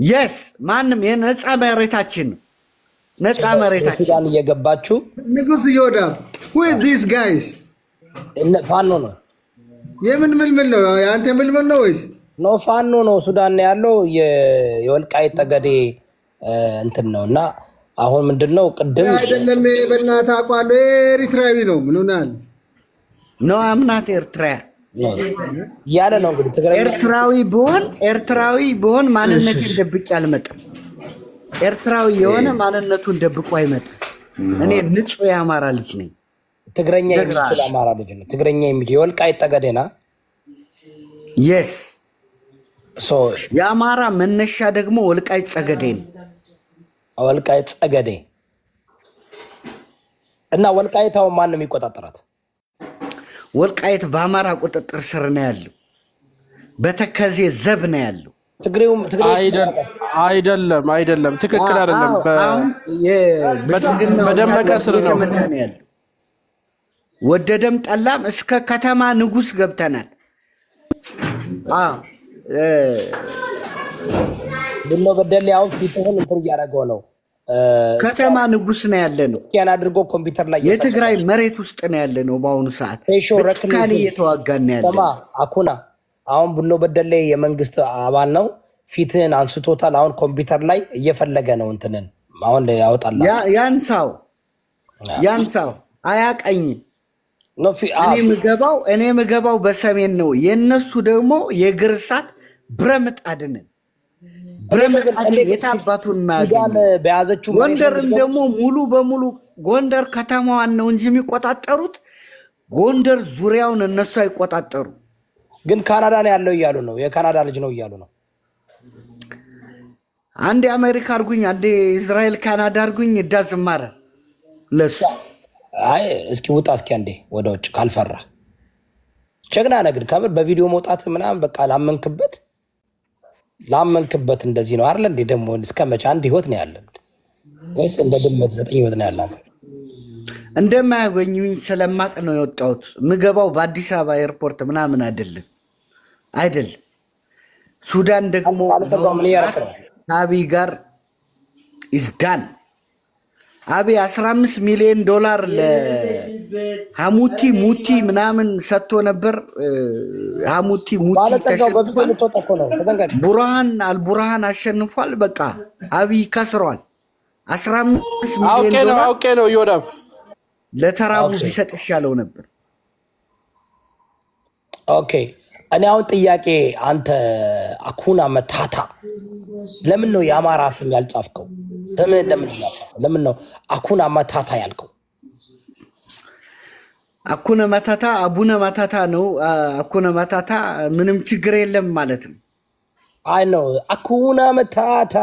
[SPEAKER 2] yes ማንም የነፃ መሬታችን ነፃ መሬታችን
[SPEAKER 1] ሱዳን እየገባችሁ
[SPEAKER 3] ንጉስ ይወዳ who are these guys
[SPEAKER 1] ፋኖ ነው
[SPEAKER 3] የምን ምልምል ነው? ያንተ ምልምል ነው ወይስ
[SPEAKER 1] ኖ? ፋኖ ነው ሱዳን ያለው የወልቃይት ጠገዴ እንትን ነውና አሁን ምንድነው ቅድም
[SPEAKER 3] አይደለም በእናታ አቋሎ ኤሪትራዊ ነው ምን ሆናል?
[SPEAKER 2] ነው አምናት ኤርትራ
[SPEAKER 1] ያለ ነው እንግዲህ ትግራይ
[SPEAKER 2] ኤርትራዊ ቢሆን ማንነቱን ደብቆ አልመጣም። ኤርትራዊ የሆነ ማንነቱን ደብቆ አይመጣም። እኔ ንጹህ የአማራ ልጅ ነኝ።
[SPEAKER 1] ትግረኛ የሚችል አማራ ልጅ ነው። ትግረኛ የሚችል የወልቃይት ጠገዴና
[SPEAKER 2] yes so የአማራ መነሻ ደግሞ ወልቃይት ጠገዴ ነው።
[SPEAKER 1] ወልቃይት ጠገዴ እና ወልቃይታው ማን ነው የሚቆጣጠራት?
[SPEAKER 2] ወልቃይት በአማራ ቁጥጥር ስር ነው ያለው። በተከዜ ዘብ ነው ያለው።
[SPEAKER 5] አይደለም ትክክል አይደለም። በደመቀ ስር ነው
[SPEAKER 2] ወደደም ጠላም እስከ ከተማ ንጉስ ገብተናል።
[SPEAKER 1] ብሎ በደል ያው ፊትህን እንትን ያረጋው ነው።
[SPEAKER 2] ከተማ ንጉስ ነው ያለነው።
[SPEAKER 1] ስካን አድርጎ ኮምፒውተር ላይ
[SPEAKER 2] የትግራይ መሬት ውስጥ ነው ያለነው። በአሁኑ ሰዓት በስካን እየተዋጋን ያለው ተማ
[SPEAKER 1] አኩና አሁን ብሎ በደል የመንግስት አባል ነው። ፊትህን አንስቶታል። አሁን ኮምፒውተር ላይ እየፈለገ ነው እንትንን አሁን ያወጣላ ያንሳው አያቀኝም። እኔ ምገባው በሰሜን ነው። የነሱ ደግሞ የግርሳት ብረምጣድነን የታባቱን ማገኝ በያዘችው
[SPEAKER 2] ጎንደርን ደግሞ ሙሉ በሙሉ ጎንደር ከተማዋን ነው እንጂ የሚቆጣጠሩት ጎንደር ዙሪያውን እነሱ አይቆጣጠሩ።
[SPEAKER 1] ግን ካናዳ ነው ያለው እያሉ ነው። የካናዳ ልጅ ነው እያሉ ነው።
[SPEAKER 2] አንዴ አሜሪካ አርጉኝ፣ አንዴ እስራኤል ካናዳ አርጉኝ እዳዝማረ ለሱ
[SPEAKER 1] አይ እስኪ ውጣ እስኪ አንዴ ወደ ውጭ ካልፈራ ጀግና ነገር ከበር በቪዲዮ መውጣት ምናምን በቃ ላመንክበት እንደዚህ ነው አይደል እንዴ? ደሞ እስከመቼ አንድ ህይወት ነው ያለን ወይስ እንደ ድመት 9 ህይወት ነው ያላት?
[SPEAKER 2] እንደማያገኙኝ ስለማቅ ነው የወጣሁት። ምገባው በአዲስ አበባ ኤርፖርት ምናምን አይደለም። ሱዳን ደግሞ አብይ ጋር ኢዝዳን አብይ $15 ሚሊዮን ለሐሙቲ ሙቲ ምናምን ሰጥቶ ነበር። ሐሙቲ ሙቲ ቡርሃን አልቡርሃን አሸንፏል። በቃ አብይ ከስሯል። $15 ሚሊዮን
[SPEAKER 5] አውቄ ነው ይወዳም
[SPEAKER 2] ለተራቡ ቢሰጥ ይሻለው ነበር።
[SPEAKER 1] ኦኬ እኔ አሁን ጥያቄ አንተ አኩና መታታ ለምን ነው የአማራ ስም ያልጻፍከው? ለምን ነው አኩና መታታ ያልከው?
[SPEAKER 2] አኩነ ማታታ አቡነ ማታታ ነው። አኩነ ማታታ ምንም ችግር የለም ማለት ነው።
[SPEAKER 1] አይ ነው አኩና መታታ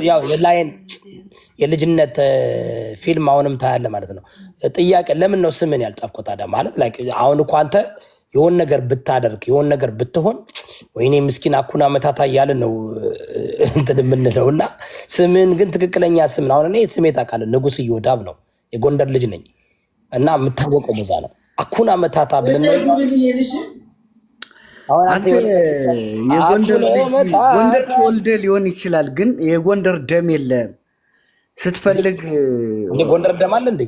[SPEAKER 1] ያው የላይን የልጅነት ፊልም አሁንም ታያለ ማለት ነው። ጥያቄ ለምን ነው ስምን ያልጻፍከው ታዲያ? ማለት ላይክ አሁን እኮ አንተ የሆነ ነገር ብታደርግ የሆነ ነገር ብትሆን ወይኔ ምስኪን አኩና መታታ እያለ ነው እንትን የምንለውና ስምን ግን ትክክለኛ ስምን አሁን እኔ ስሜ ታውቃለህ ንጉስ ይወዳብ ነው የጎንደር ልጅ ነኝ እና የምታወቀው በዛ ነው። አኩና መታታ ብለን ነው
[SPEAKER 2] አንተ የጎንደር ልጅ ጎንደር ተወልደ ሊሆን ይችላል፣ ግን የጎንደር ደም የለም። ስትፈልግ
[SPEAKER 1] እንደ ጎንደር ደም አለ እንዴ?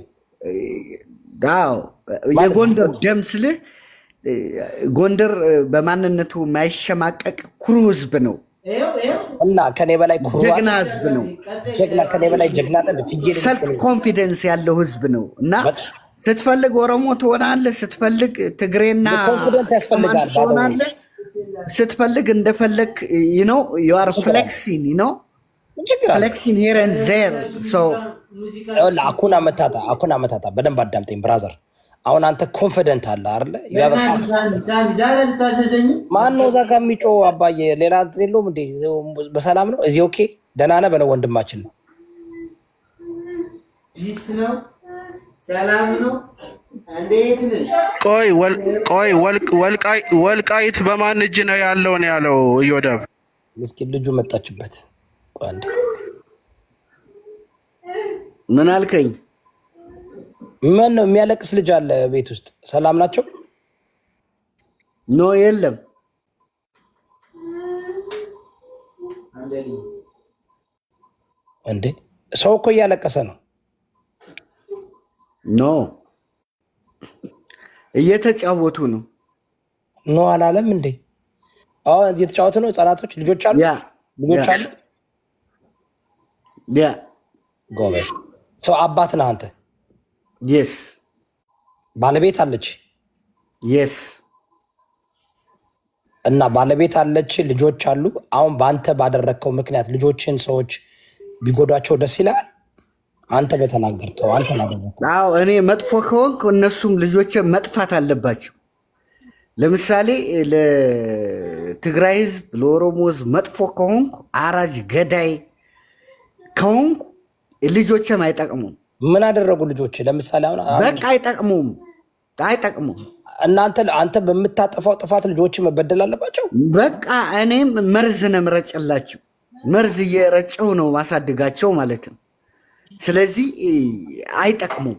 [SPEAKER 2] አዎ የጎንደር ደም ስልህ ጎንደር በማንነቱ ማይሸማቀቅ ኩሩ ህዝብ ነው
[SPEAKER 1] እና ከኔ በላይ ኩሩ
[SPEAKER 2] ጀግና ህዝብ ነው።
[SPEAKER 1] ጀግና ከኔ በላይ ጀግና አለ። ፍየል
[SPEAKER 2] ሰልፍ ኮንፊደንስ ያለው ህዝብ ነው እና ስትፈልግ ኦሮሞ ትሆናለህ፣ ስትፈልግ ትግሬና
[SPEAKER 1] ኮንፊደንስ ያስፈልጋል
[SPEAKER 2] ትሆናለህ፣ ስትፈልግ እንደፈለግ you know you are flexing you know flexing here and there so
[SPEAKER 1] አኩና መታታ በደንብ አዳምጠኝ ብራዘር። አሁን አንተ ኮንፊደንት አለ አይደለ? ማን ነው እዛ ጋር የሚጮህ አባዬ? ሌላ እንትን የለውም እንዴ? በሰላም ነው እዚህ? ኦኬ ደህና ነህ በለው ወንድማችን ነው።
[SPEAKER 6] ፒስ ነው ሰላም ነው። እንዴት ነሽ?
[SPEAKER 5] ቆይ ወልቃይት በማን እጅ ነው ያለው ነው ያለው እዮዳብ?
[SPEAKER 1] ምስኪን ልጁ መጣችበት። ቆይ አንዴ
[SPEAKER 2] ምን አልከኝ?
[SPEAKER 1] ምን ነው የሚያለቅስ ልጅ አለ ቤት ውስጥ? ሰላም ናቸው?
[SPEAKER 2] ኖ የለም።
[SPEAKER 1] እንዴ ሰው እኮ እያለቀሰ ነው።
[SPEAKER 2] ኖ እየተጫወቱ ነው።
[SPEAKER 1] ኖ አላለም እንዴ? አዎ እየተጫወቱ ነው። ህጻናቶች ልጆች አሉ። ልጆች አሉ።
[SPEAKER 2] ያ
[SPEAKER 1] ጎበዝ ሰው አባት ነህ አንተ?
[SPEAKER 2] yes
[SPEAKER 1] ባለቤት አለች?
[SPEAKER 2] yes
[SPEAKER 1] እና ባለቤት አለች፣ ልጆች አሉ። አሁን በአንተ ባደረከው ምክንያት ልጆችን ሰዎች ቢጎዷቸው ደስ ይላል? አንተ በተናገርከው አንተ ማደረከው።
[SPEAKER 2] አዎ እኔ መጥፎ ከሆንኩ እነሱም ልጆች መጥፋት አለባቸው። ለምሳሌ ለትግራይ ህዝብ ለኦሮሞ ህዝብ መጥፎ ከሆንኩ አራጅ ገዳይ ከሆንኩ ልጆችም አይጠቅሙም።
[SPEAKER 1] ምን አደረጉ ልጆች? ለምሳሌ አሁን
[SPEAKER 2] በቃ አይጠቅሙም።
[SPEAKER 1] አንተ በምታጠፋው ጥፋት ልጆች መበደል አለባቸው።
[SPEAKER 2] በቃ እኔም መርዝ ነው የምረጭላቸው። መርዝ እየረጨው ነው ማሳድጋቸው ማለት ነው። ስለዚህ አይጠቅሙም።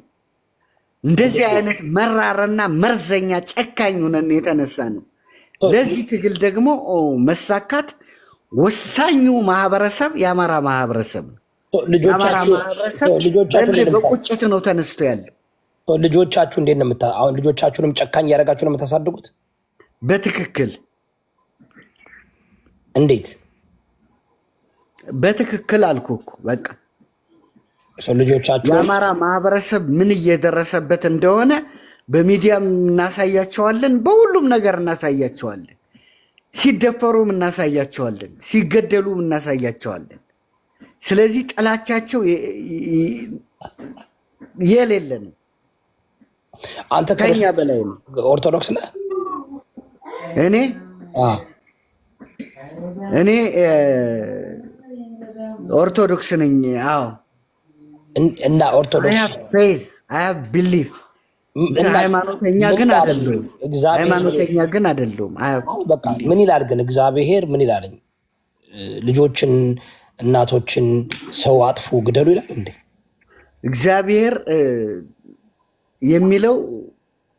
[SPEAKER 2] እንደዚህ አይነት መራርና መርዘኛ ጨካኝ ሆነን የተነሳ ነው። ለዚህ ትግል ደግሞ መሳካት ወሳኙ ማህበረሰብ የአማራ ማህበረሰብ ነው። ልጆቻችሁ በቁጭት ነው ተነስቶ ያለው።
[SPEAKER 1] ልጆቻችሁ እንዴት ነው አሁን ልጆቻችሁንም ጨካኝ ያደርጋችሁ ነው የምታሳድጉት?
[SPEAKER 2] በትክክል
[SPEAKER 1] እንዴት?
[SPEAKER 2] በትክክል አልኩህ እኮ በቃ
[SPEAKER 1] ልጆቻችሁ
[SPEAKER 2] የአማራ ማህበረሰብ ምን እየደረሰበት እንደሆነ በሚዲያም እናሳያቸዋለን፣ በሁሉም ነገር እናሳያቸዋለን። ሲደፈሩም እናሳያቸዋለን፣ ሲገደሉም እናሳያቸዋለን። ስለዚህ ጥላቻቸው የሌለ ነው።
[SPEAKER 1] አንተ
[SPEAKER 2] ከኛ በላይ ነው።
[SPEAKER 1] ኦርቶዶክስ ነህ?
[SPEAKER 2] እኔ ኦርቶዶክስ ነኝ። አዎ
[SPEAKER 1] እና ኦርቶዶክስ
[SPEAKER 2] I have belief ሃይማኖተኛ ግን አይደለም።
[SPEAKER 1] በቃ ምን ይላል ግን እግዚአብሔር ምን ይላል? ልጆችን እናቶችን ሰው አጥፉ ግደሉ ይላል እንዴ?
[SPEAKER 2] እግዚአብሔር የሚለው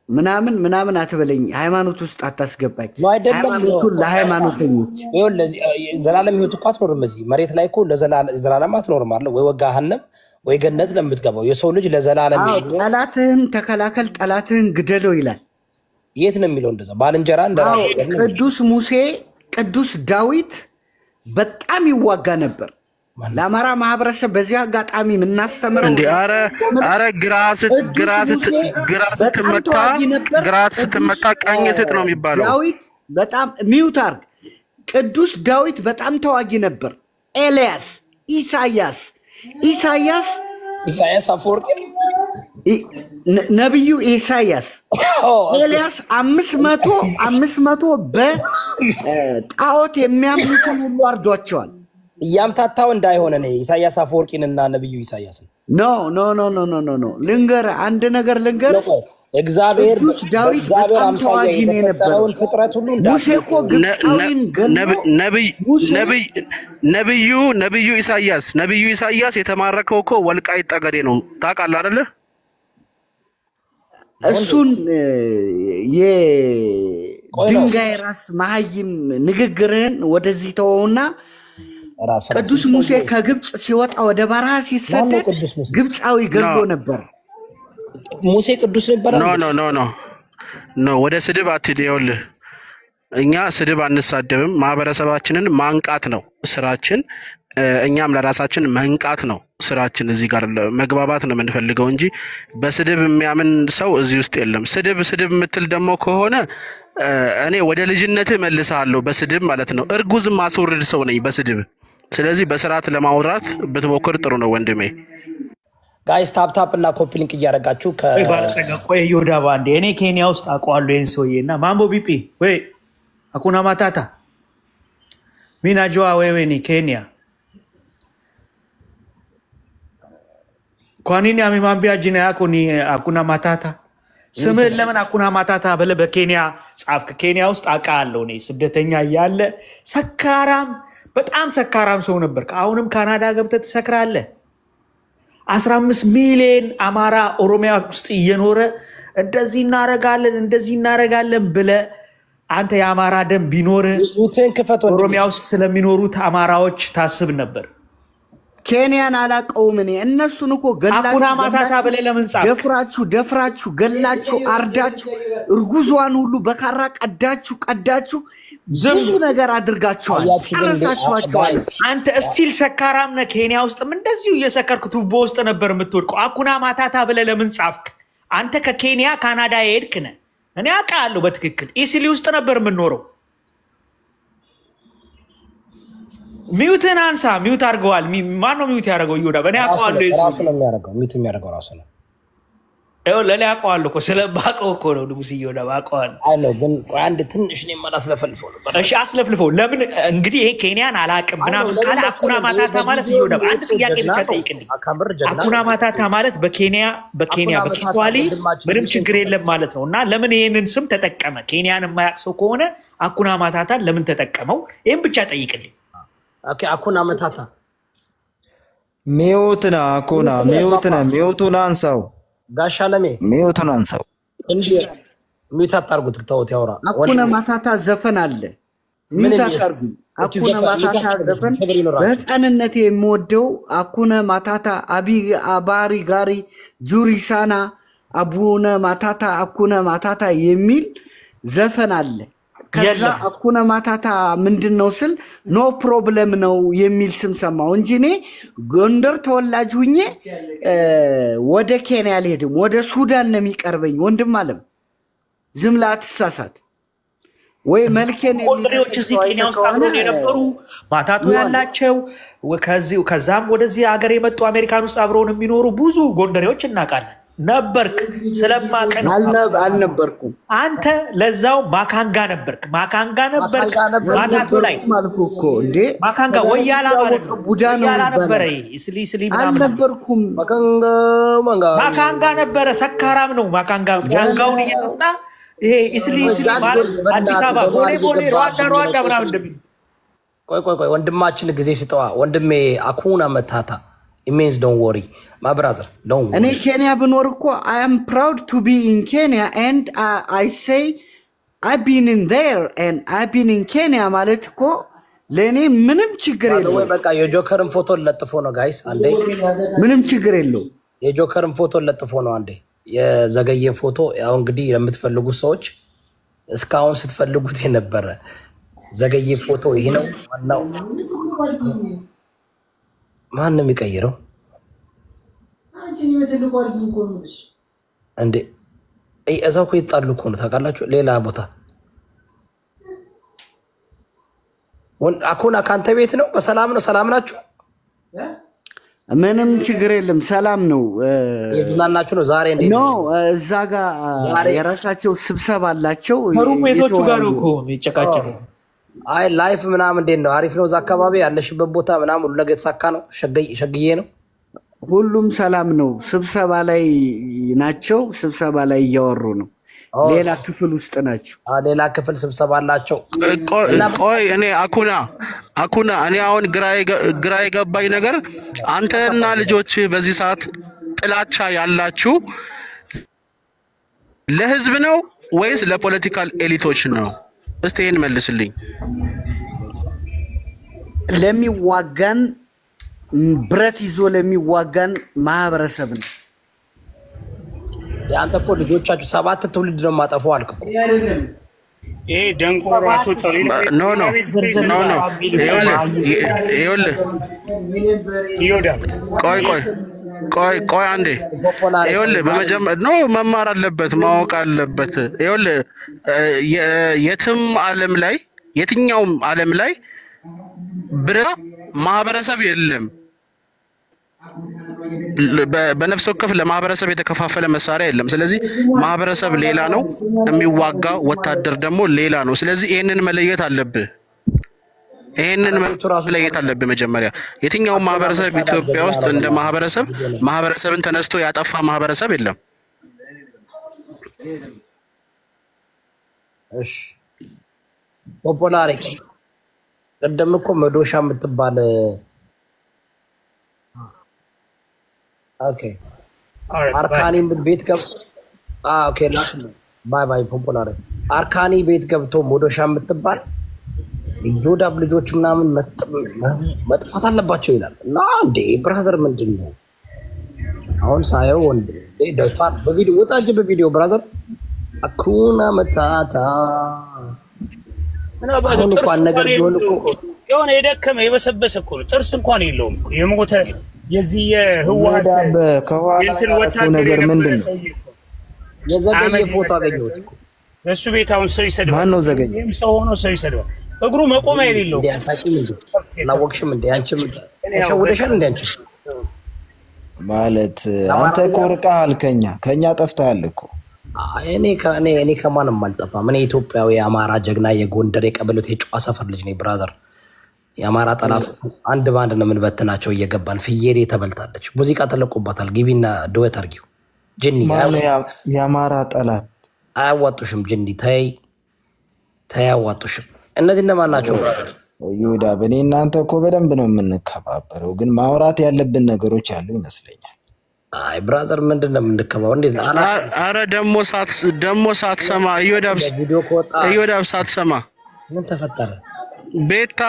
[SPEAKER 2] ምናምን አትበለኝ። ሃይማኖት ውስጥ አታስገባኝ። ሃይማኖቱን ለሃይማኖተኞች
[SPEAKER 1] ዘላለም ህይወት እኮ አትኖርም። እዚህ መሬት ላይ እኮ ለዘላለም አትኖርም አለ ወይ ገሃነም ወይ ገነት ነው የምትገባው። የሰው ልጅ ለዘላለም
[SPEAKER 2] ጠላትህን ተከላከል፣ ጠላትህን ግደለው ይላል።
[SPEAKER 1] የት ነው የሚለው እንደዛ? ባልንጀራ
[SPEAKER 2] ቅዱስ ሙሴ ቅዱስ ዳዊት በጣም ይዋጋ ነበር። ለአማራ ማህበረሰብ በዚህ አጋጣሚ የምናስተምረው
[SPEAKER 5] እንዴ አረ ግራ ስትመታ ቀኝ ስጥ ነው የሚባለው።
[SPEAKER 2] ዳዊት በጣም ሚውታርግ ቅዱስ ዳዊት በጣም ተዋጊ ነበር። ኤልያስ ኢሳያስ
[SPEAKER 1] አፈወርቂ
[SPEAKER 2] ነብዩ ኢሳያስ ኤልያስ 500 በጣዖት የሚያምኑትን ሁሉ አርዷቸዋል።
[SPEAKER 1] እያምታታው እንዳይሆነ ነው ኢሳያስ አፈወርቂንና ነብዩ ኢሳያስን።
[SPEAKER 2] ኖ ልንገር አንድ ነገር ልንገር።
[SPEAKER 1] እግዚአብሔር
[SPEAKER 2] ዳዊት በጣም ተዋጊ ነው የነበረው ፍጥረት ሁሉ ሙሴ እኮ ግብፃዊን
[SPEAKER 5] ነብዩ ኢሳያስ የተማረከው እኮ ወልቃይት ጠገዴ ነው ታውቃለህ አይደለ?
[SPEAKER 2] እሱን የድንጋይ ራስ መሀይም ንግግርህን ወደዚህ ተወውና ቅዱስ ሙሴ ከግብፅ ሲወጣ ወደ በረሃ ሲሰደድ ግብፃዊ ገሎ ነበር።
[SPEAKER 1] ሙሴ ቅዱስ ነበር።
[SPEAKER 5] ኖ ወደ ስድብ አትሂድ። ይኸውልህ እኛ ስድብ አንሳደብም። ማህበረሰባችንን ማንቃት ነው ስራችን። እኛም ለራሳችን መንቃት ነው ስራችን። እዚህ ጋር መግባባት ነው የምንፈልገው እንጂ በስድብ የሚያምን ሰው እዚህ ውስጥ የለም። ስድብ የምትል ደግሞ ከሆነ እኔ ወደ ልጅነትህ መልስሃለሁ በስድብ ማለት ነው። እርጉዝ ማስወርድ ሰው ነኝ በስድብ። ስለዚህ በስርዓት ለማውራት ብትሞክር ጥሩ ነው ወንድሜ።
[SPEAKER 1] ጋይስ ታፕ እና ኮፒ ሊንክ እያደረጋችሁ
[SPEAKER 4] ባለጸጋ ቆይ ይሁዳ ባንዴ እኔ ኬንያ ውስጥ አውቀዋለሁ ይሄን ሰውዬና ማምቦ ቢፒ ወይ አኩና ማታታ ሚናጆዋ ወይ ኒ ኬንያ ኳኒኒ አሚማምቢያ ጂና ያኮኒ አኩና ማታታ ስምህን ለምን አኩና ማታታ በለ በኬንያ ጻፍክ? ኬንያ ውስጥ አውቃለሁ እኔ ስደተኛ እያለ ሰካራም በጣም ሰካራም ሰው ነበር። አሁንም ካናዳ ገብተህ ትሰክራለህ። 15 ሚሊዮን አማራ ኦሮሚያ ውስጥ እየኖረ እንደዚህ እናረጋለን ብለ አንተ የአማራ ደም ቢኖር ኦሮሚያ ውስጥ ስለሚኖሩት አማራዎች ታስብ ነበር።
[SPEAKER 2] ኬንያን አላቀውም እኔ እነሱን እኮ
[SPEAKER 4] አኩና ማታታ በለ ለምን ጻፍ?
[SPEAKER 2] ደፍራችሁ ገላችሁ አርዳችሁ እርጉዟን ሁሉ በካራ ቀዳችሁ ብዙ ነገር አድርጋችኋል። ጨረሳችኋል።
[SPEAKER 4] አንተ ስቲል ሰካራም ነህ። ኬንያ ውስጥም እንደዚሁ እየሰከርክ ቱቦ ውስጥ ነበር የምትወድቀው። አኩና ማታታ በለ ለምን ጻፍክ? አንተ ከኬንያ ካናዳ የሄድክ ነህ። እኔ አውቃለሁ በትክክል ኢስሊ ውስጥ ነበር የምንኖረው። ሚውትን አንሳ። ሚውት አድርገዋል። ማን ነው ሚውት ያደረገው? ይሁዳ በእኔ አውቀዋለሁ።
[SPEAKER 1] ራሱ ነው የሚያደርገው። ሚውት የሚያደርገው ራሱ ነው።
[SPEAKER 4] ለኔ አውቀዋለሁ እኮ ስለባቀው እኮ ነው ንጉስ ይሁዳ ባቀዋል።
[SPEAKER 1] አይ ነው ግን አንድ ትንሽ ነው ማላስለፈልፈው ነበር።
[SPEAKER 4] እሺ አስለፍልፈው። ለምን እንግዲህ ይሄ ኬንያን አላቅም ምናምን ካለ አኩና ማታታ ማለት ይሁዳ አንድ ጥያቄ ብቻ ጠይቅልኝ። አኩና ማታታ ማለት በኬንያ በኪቷሊ ምንም ችግር የለም ማለት ነው። እና ለምን ይሄንን ስም ተጠቀመ? ኬንያን የማያውቅ ሰው ከሆነ አኩና ማታታ ለምን ተጠቀመው? ይሄን ብቻ ጠይቅልኝ።
[SPEAKER 1] ኦኬ አኩና ማታታ
[SPEAKER 7] ሚውቱን አንሳው
[SPEAKER 1] ጋሻለሜ
[SPEAKER 7] ሚውቱን አንሳው
[SPEAKER 1] እንጂ ሚውት አታርጉት። ተውት ያወራ።
[SPEAKER 2] አኩና ማታታ ዘፈን አለ። ሚውት አታርጉ። አኩና ማታታ ዘፈን በህፃንነቴ የምወደው አኩና ማታታ አባሪ ጋሪ ጁሪሳና አቡነ ማታታ አኩና ማታታ የሚል ዘፈን አለ። ከዛ አኩና ማታታ ምንድነው ስል ኖ ፕሮብለም ነው የሚል ስም ሰማው እንጂ እኔ ጎንደር ተወላጅ ሁኜ ወደ ኬንያ አልሄድም። ወደ ሱዳን ነው የሚቀርበኝ። ወንድም አለም ዝምላ አትሳሳት ወይ መልኬን
[SPEAKER 4] ጎንደሬዎች እዚህ ኬንያ ውስጥ አብረው የነበሩ ማታቱ ያላቸው ከዛም ወደዚህ ሀገር የመጡ አሜሪካን ውስጥ አብረው የሚኖሩ ብዙ ጎንደሬዎች እናውቃለን። ነበርክ ስለማቀን
[SPEAKER 2] አልነበርኩም።
[SPEAKER 4] አንተ ለዛው ማካንጋ ነበርክ ማታቱ ላይ
[SPEAKER 2] ማልኩ እኮ እንዴ
[SPEAKER 4] ማካንጋ ወያላ ማለት ወያላ ነበረ። ስሊ ምናምን
[SPEAKER 2] አልነበርኩም።
[SPEAKER 4] ማካንጋ ነበረ። ሰካራም ነው ማካንጋ። ጃንጋውን እየጠጣ ይሄ ስሊ ማለት አዲስ አበባ ቦሌ ሯዳ ምናምን እንደሚል።
[SPEAKER 1] ቆይ ወንድማችን ጊዜ ስጠዋ። ወንድሜ አኩና ማታታ it means don't worry my brother don't worry.
[SPEAKER 2] እኔ ኬንያ ብኖር እኮ I am proud to be in Kenya and I say I've been in there and I've been in Kenya ማለት እኮ ለኔ ምንም ችግር የለው።
[SPEAKER 1] ወይ በቃ የጆከርን ፎቶ ለጥፎ ነው ጋይስ። አንዴ
[SPEAKER 2] ምንም ችግር የለው።
[SPEAKER 1] የጆከርን ፎቶ ለጥፎ ነው። አንዴ የዘገየ ፎቶ ያው እንግዲህ ለምትፈልጉ ሰዎች እስካሁን ስትፈልጉት የነበረ ዘገየ ፎቶ ይሄ ነው። ዋናው ማን ነው የሚቀይረው እንዴ? እዛው እኮ ይጣሉ እኮ ነው ታውቃላችሁ። ሌላ ቦታ አኩና ካንተ ቤት ነው። በሰላም ነው? ሰላም ናችሁ?
[SPEAKER 2] ምንም ችግር የለም ሰላም ነው
[SPEAKER 1] የዝናናችሁ ነው ዛሬ እንዴ
[SPEAKER 2] ነው እዛ ጋር የራሳቸው ስብሰባ አላቸው
[SPEAKER 4] ከሩም ቤቶቹ ጋር ነው እኮ የሚጨቃጨቁ
[SPEAKER 1] አይ ላይፍ ምናምን እንዴት ነው አሪፍ ነው እዛ አካባቢ ያለሽበት ቦታ ምናምን ሁሉ ነገር ተሳካ ነው ሸግዬ ነው
[SPEAKER 2] ሁሉም ሰላም ነው ስብሰባ ላይ ናቸው ስብሰባ ላይ እያወሩ ነው ሌላ ክፍል ውስጥ ናቸው
[SPEAKER 1] ሌላ ክፍል ስብሰባ አላቸው
[SPEAKER 5] ቆይ እኔ አኩና እኔ አሁን ግራ የገባኝ ነገር አንተና ልጆች በዚህ ሰዓት ጥላቻ ያላችሁ ለህዝብ ነው ወይስ ለፖለቲካል ኤሊቶች ነው እስቲ ይሄን መልስልኝ
[SPEAKER 2] ለሚዋጋን ብረት ይዞ ለሚዋጋን ማህበረሰብ ነው
[SPEAKER 1] ያንተ እኮ ልጆቻችሁ 7 ትውልድ ነው ማጠፋው አልክ እኮ
[SPEAKER 7] ይሄ ደንቆሮ አስወጣው
[SPEAKER 5] ኖ
[SPEAKER 7] ይወዳ
[SPEAKER 5] ቆይ አንዴ ይኸውልህ በመጀመር ነው መማር አለበት ማወቅ አለበት ይኸውልህ የትኛውም ዓለም ላይ ብራ ማህበረሰብ የለም በነፍስ ወከፍ ለማህበረሰብ የተከፋፈለ መሳሪያ የለም ስለዚህ ማህበረሰብ ሌላ ነው የሚዋጋ ወታደር ደግሞ ሌላ ነው ስለዚህ ይሄንን መለየት አለብህ መጀመሪያ የትኛው ማህበረሰብ ኢትዮጵያ ውስጥ እንደ ማህበረሰብን ተነስቶ ያጠፋ ማህበረሰብ የለም
[SPEAKER 1] እሺ ፖፖላሪ ቀደም እኮ መዶሻ የምትባል ኦኬ አርካኒ ቤት ገብ ኦኬ ባይ ፖፑላር አርካኒ ቤት ገብቶ ሞዶሻ የምትባል ጆዳብ ልጆች ምናምን መጥፋት አለባቸው ይላል እና እንዴ ብራዘር ምንድነው አሁን ሳየው ወንድ ደፋር በቪዲዮ ወጣጅ በቪዲዮ ብራዘር አኩና መታታ
[SPEAKER 7] ምን አባቱ እንኳን ነገር ቢሆን እኮ የሆነ የደከመ የበሰበሰ እኮ ጥርስ እንኳን የለውም እኮ የሞተ የዚህ የህዋት እንትን ወታደር ምንድነው
[SPEAKER 1] የዘገየ ፎቶ አገኘሁት
[SPEAKER 7] በሱ ቤት አሁን ሰው ይሰድባል
[SPEAKER 3] ማን ነው ዘገየ
[SPEAKER 7] ሰው ሆኖ ሰው ይሰድባል እግሩ መቆም አይደለም
[SPEAKER 1] ላወቅሽም እንዴ አንቺም ተሸውደሻል እንዴ አንቺ
[SPEAKER 3] ማለት አንተ ኮርቃል ከኛ ጠፍተሃል እኮ
[SPEAKER 1] እኔ ከማንም አልጠፋም እኔ ኢትዮጵያዊ አማራ ጀግና የጎንደር የቀበሉት የጨዋ ሰፈር ልጅ ነኝ ብራዘር የአማራ ጠላት አንድ ባንድ ነው የምንበትናቸው እየገባን ፍየሌ ተበልታለች ሙዚቃ ተለቆባታል ግቢና ዱዌት አርጊው ጅኒ
[SPEAKER 3] የአማራ ጠላት
[SPEAKER 1] አያዋጡሽም ጅኒ ታያዋጡሽም እነዚህ እንደማን ናቸው
[SPEAKER 3] ይሁዳ በኔ እናንተ እኮ በደንብ ነው የምንከባበረው ግን ማውራት ያለብን ነገሮች አሉ ይመስለኛል
[SPEAKER 1] አይ ብራዘር ምንድነው የምንከባው እንዴ
[SPEAKER 5] አረ ደሞ ሳትሰማ ይወዳብ ሳትሰማ
[SPEAKER 1] ምን ተፈጠረ
[SPEAKER 5] ቤታ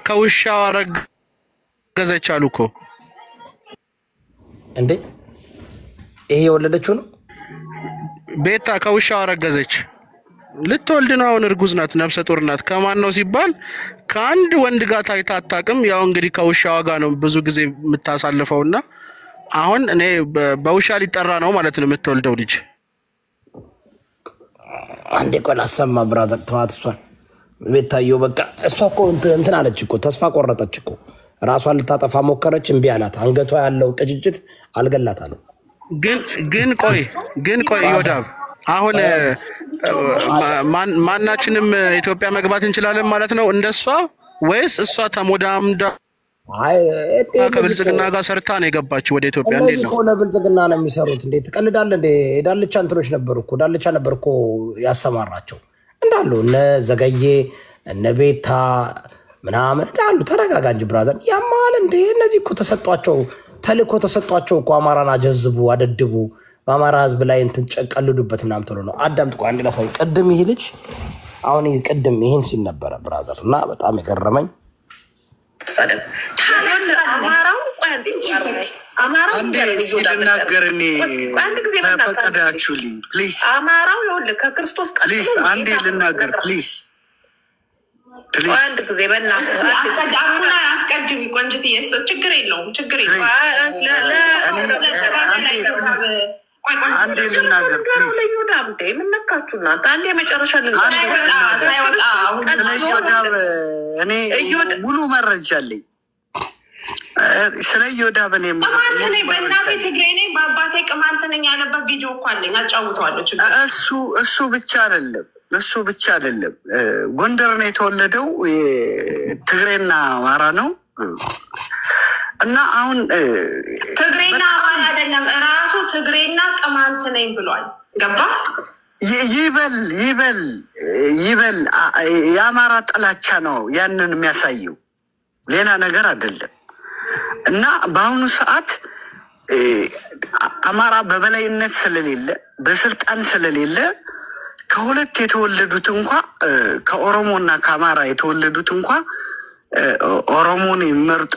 [SPEAKER 5] ከውሻው አረገዘች አሉ እኮ
[SPEAKER 1] እንዴ ይሄ የወለደችው ነው
[SPEAKER 5] ቤታ ከውሻው አረገዘች ልትወልድ ነው አሁን እርጉዝ ናት ነፍሰ ጡር ናት ከማን ነው ሲባል ከአንድ ወንድ ጋር ታይታ አታውቅም ያው እንግዲህ ከውሻው ጋር ነው ብዙ ጊዜ የምታሳልፈውና አሁን እኔ በውሻ ሊጠራ ነው ማለት ነው የምትወልደው ልጅ
[SPEAKER 1] አንዴ ቆይ ላሰማ ብራዘር ተዋት እሷን ቤታየው በቃ እሷ እኮ እንትን አለች እኮ ተስፋ ቆረጠች እኮ ራሷን ልታጠፋ ሞከረች እምቢ አላት አንገቷ ያለው ቅጅጅት አልገላታለሁ
[SPEAKER 5] ግን ቆይ ይወዳብ አሁን ማናችንም ኢትዮጵያ መግባት እንችላለን ማለት ነው እንደሷ ወይስ እሷ ተሞዳምዳ አይ ከብልጽግና ጋር ሰርታ ነው የገባችው ወደ ኢትዮጵያ እንዴ ነው
[SPEAKER 1] ኮነ ብልጽግና ነው የሚሰሩት እንዴ ተቀልዳለ እንዴ ዳልቻ እንትኖች ነበርኩ ዳልቻ ነበርኩ ያሰማራቸው እንዳሉ እነ ዘገየ እነ ቤታ ምናምን እንዳሉ ተረጋጋ እንጂ ብራዘር ያማል እንዴ እነዚህ እኮ ተሰጧቸው ተልኮ ተሰጧቸው እኮ አማራን አጀዝቡ አደድቡ በአማራ ህዝብ ላይ እንትን ጨቀልዱበት ምናምን ተሎ ነው አዳምጥ ቆይ አንዴ ላሳይ ቀድም ይሄ ልጅ አሁን ቀድም ይሄን ሲል ነበር ብራዘር እና በጣም የገረመኝ
[SPEAKER 8] አማራው ይኸውልህ ከክርስቶስ
[SPEAKER 2] ፕሊዝ አንዴ ልናገር ፕሊዝ
[SPEAKER 8] አንድ ጊዜ በእናትህ አስቀድሚ ቆንጅት ችግር የለውም
[SPEAKER 2] አንዴ ልናገር ፕሊዝ
[SPEAKER 8] ምን ነካችሁ እናንተ አንዴ የመጨረሻ
[SPEAKER 2] እኔ ሙሉ መረጃ አለኝ ስለ ዮዳብ እኔ
[SPEAKER 8] ቅማንት ነኝ በእናቴ ትግሬ ነኝ በአባቴ ቅማንት ነኝ ያለበት ቪዲዮ እኮ አለኝ አጫውተዋለሁ
[SPEAKER 2] እሱ ብቻ አይደለም ጎንደር ነው የተወለደው ትግሬና አማራ ነው እና አሁን
[SPEAKER 8] ትግሬና አማራ አይደለም ራሱ ትግሬና ቅማንት ነኝ ብሏል ገባ ይበል የአማራ ጥላቻ ነው ያንን የሚያሳየው ሌላ ነገር አይደለም እና በአሁኑ ሰዓት አማራ በበላይነት ስለሌለ በስልጣን ስለሌለ ከሁለት የተወለዱት እንኳን ከኦሮሞና ከአማራ የተወለዱት እንኳን ኦሮሞን የሚመርጡ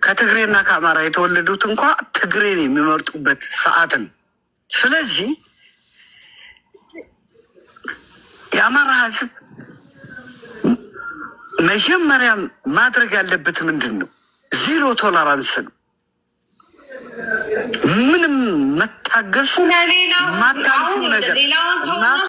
[SPEAKER 8] ከትግሬና ከአማራ የተወለዱት እንኳን ትግሬን የሚመርጡበት ሰዓት ነው ስለዚህ የአማራ ህዝብ መጀመሪያ ማድረግ ያለበት ምንድነው ዜሮ ቶለራንስ ነው ምንም መታገስ ማታልፉ ነገር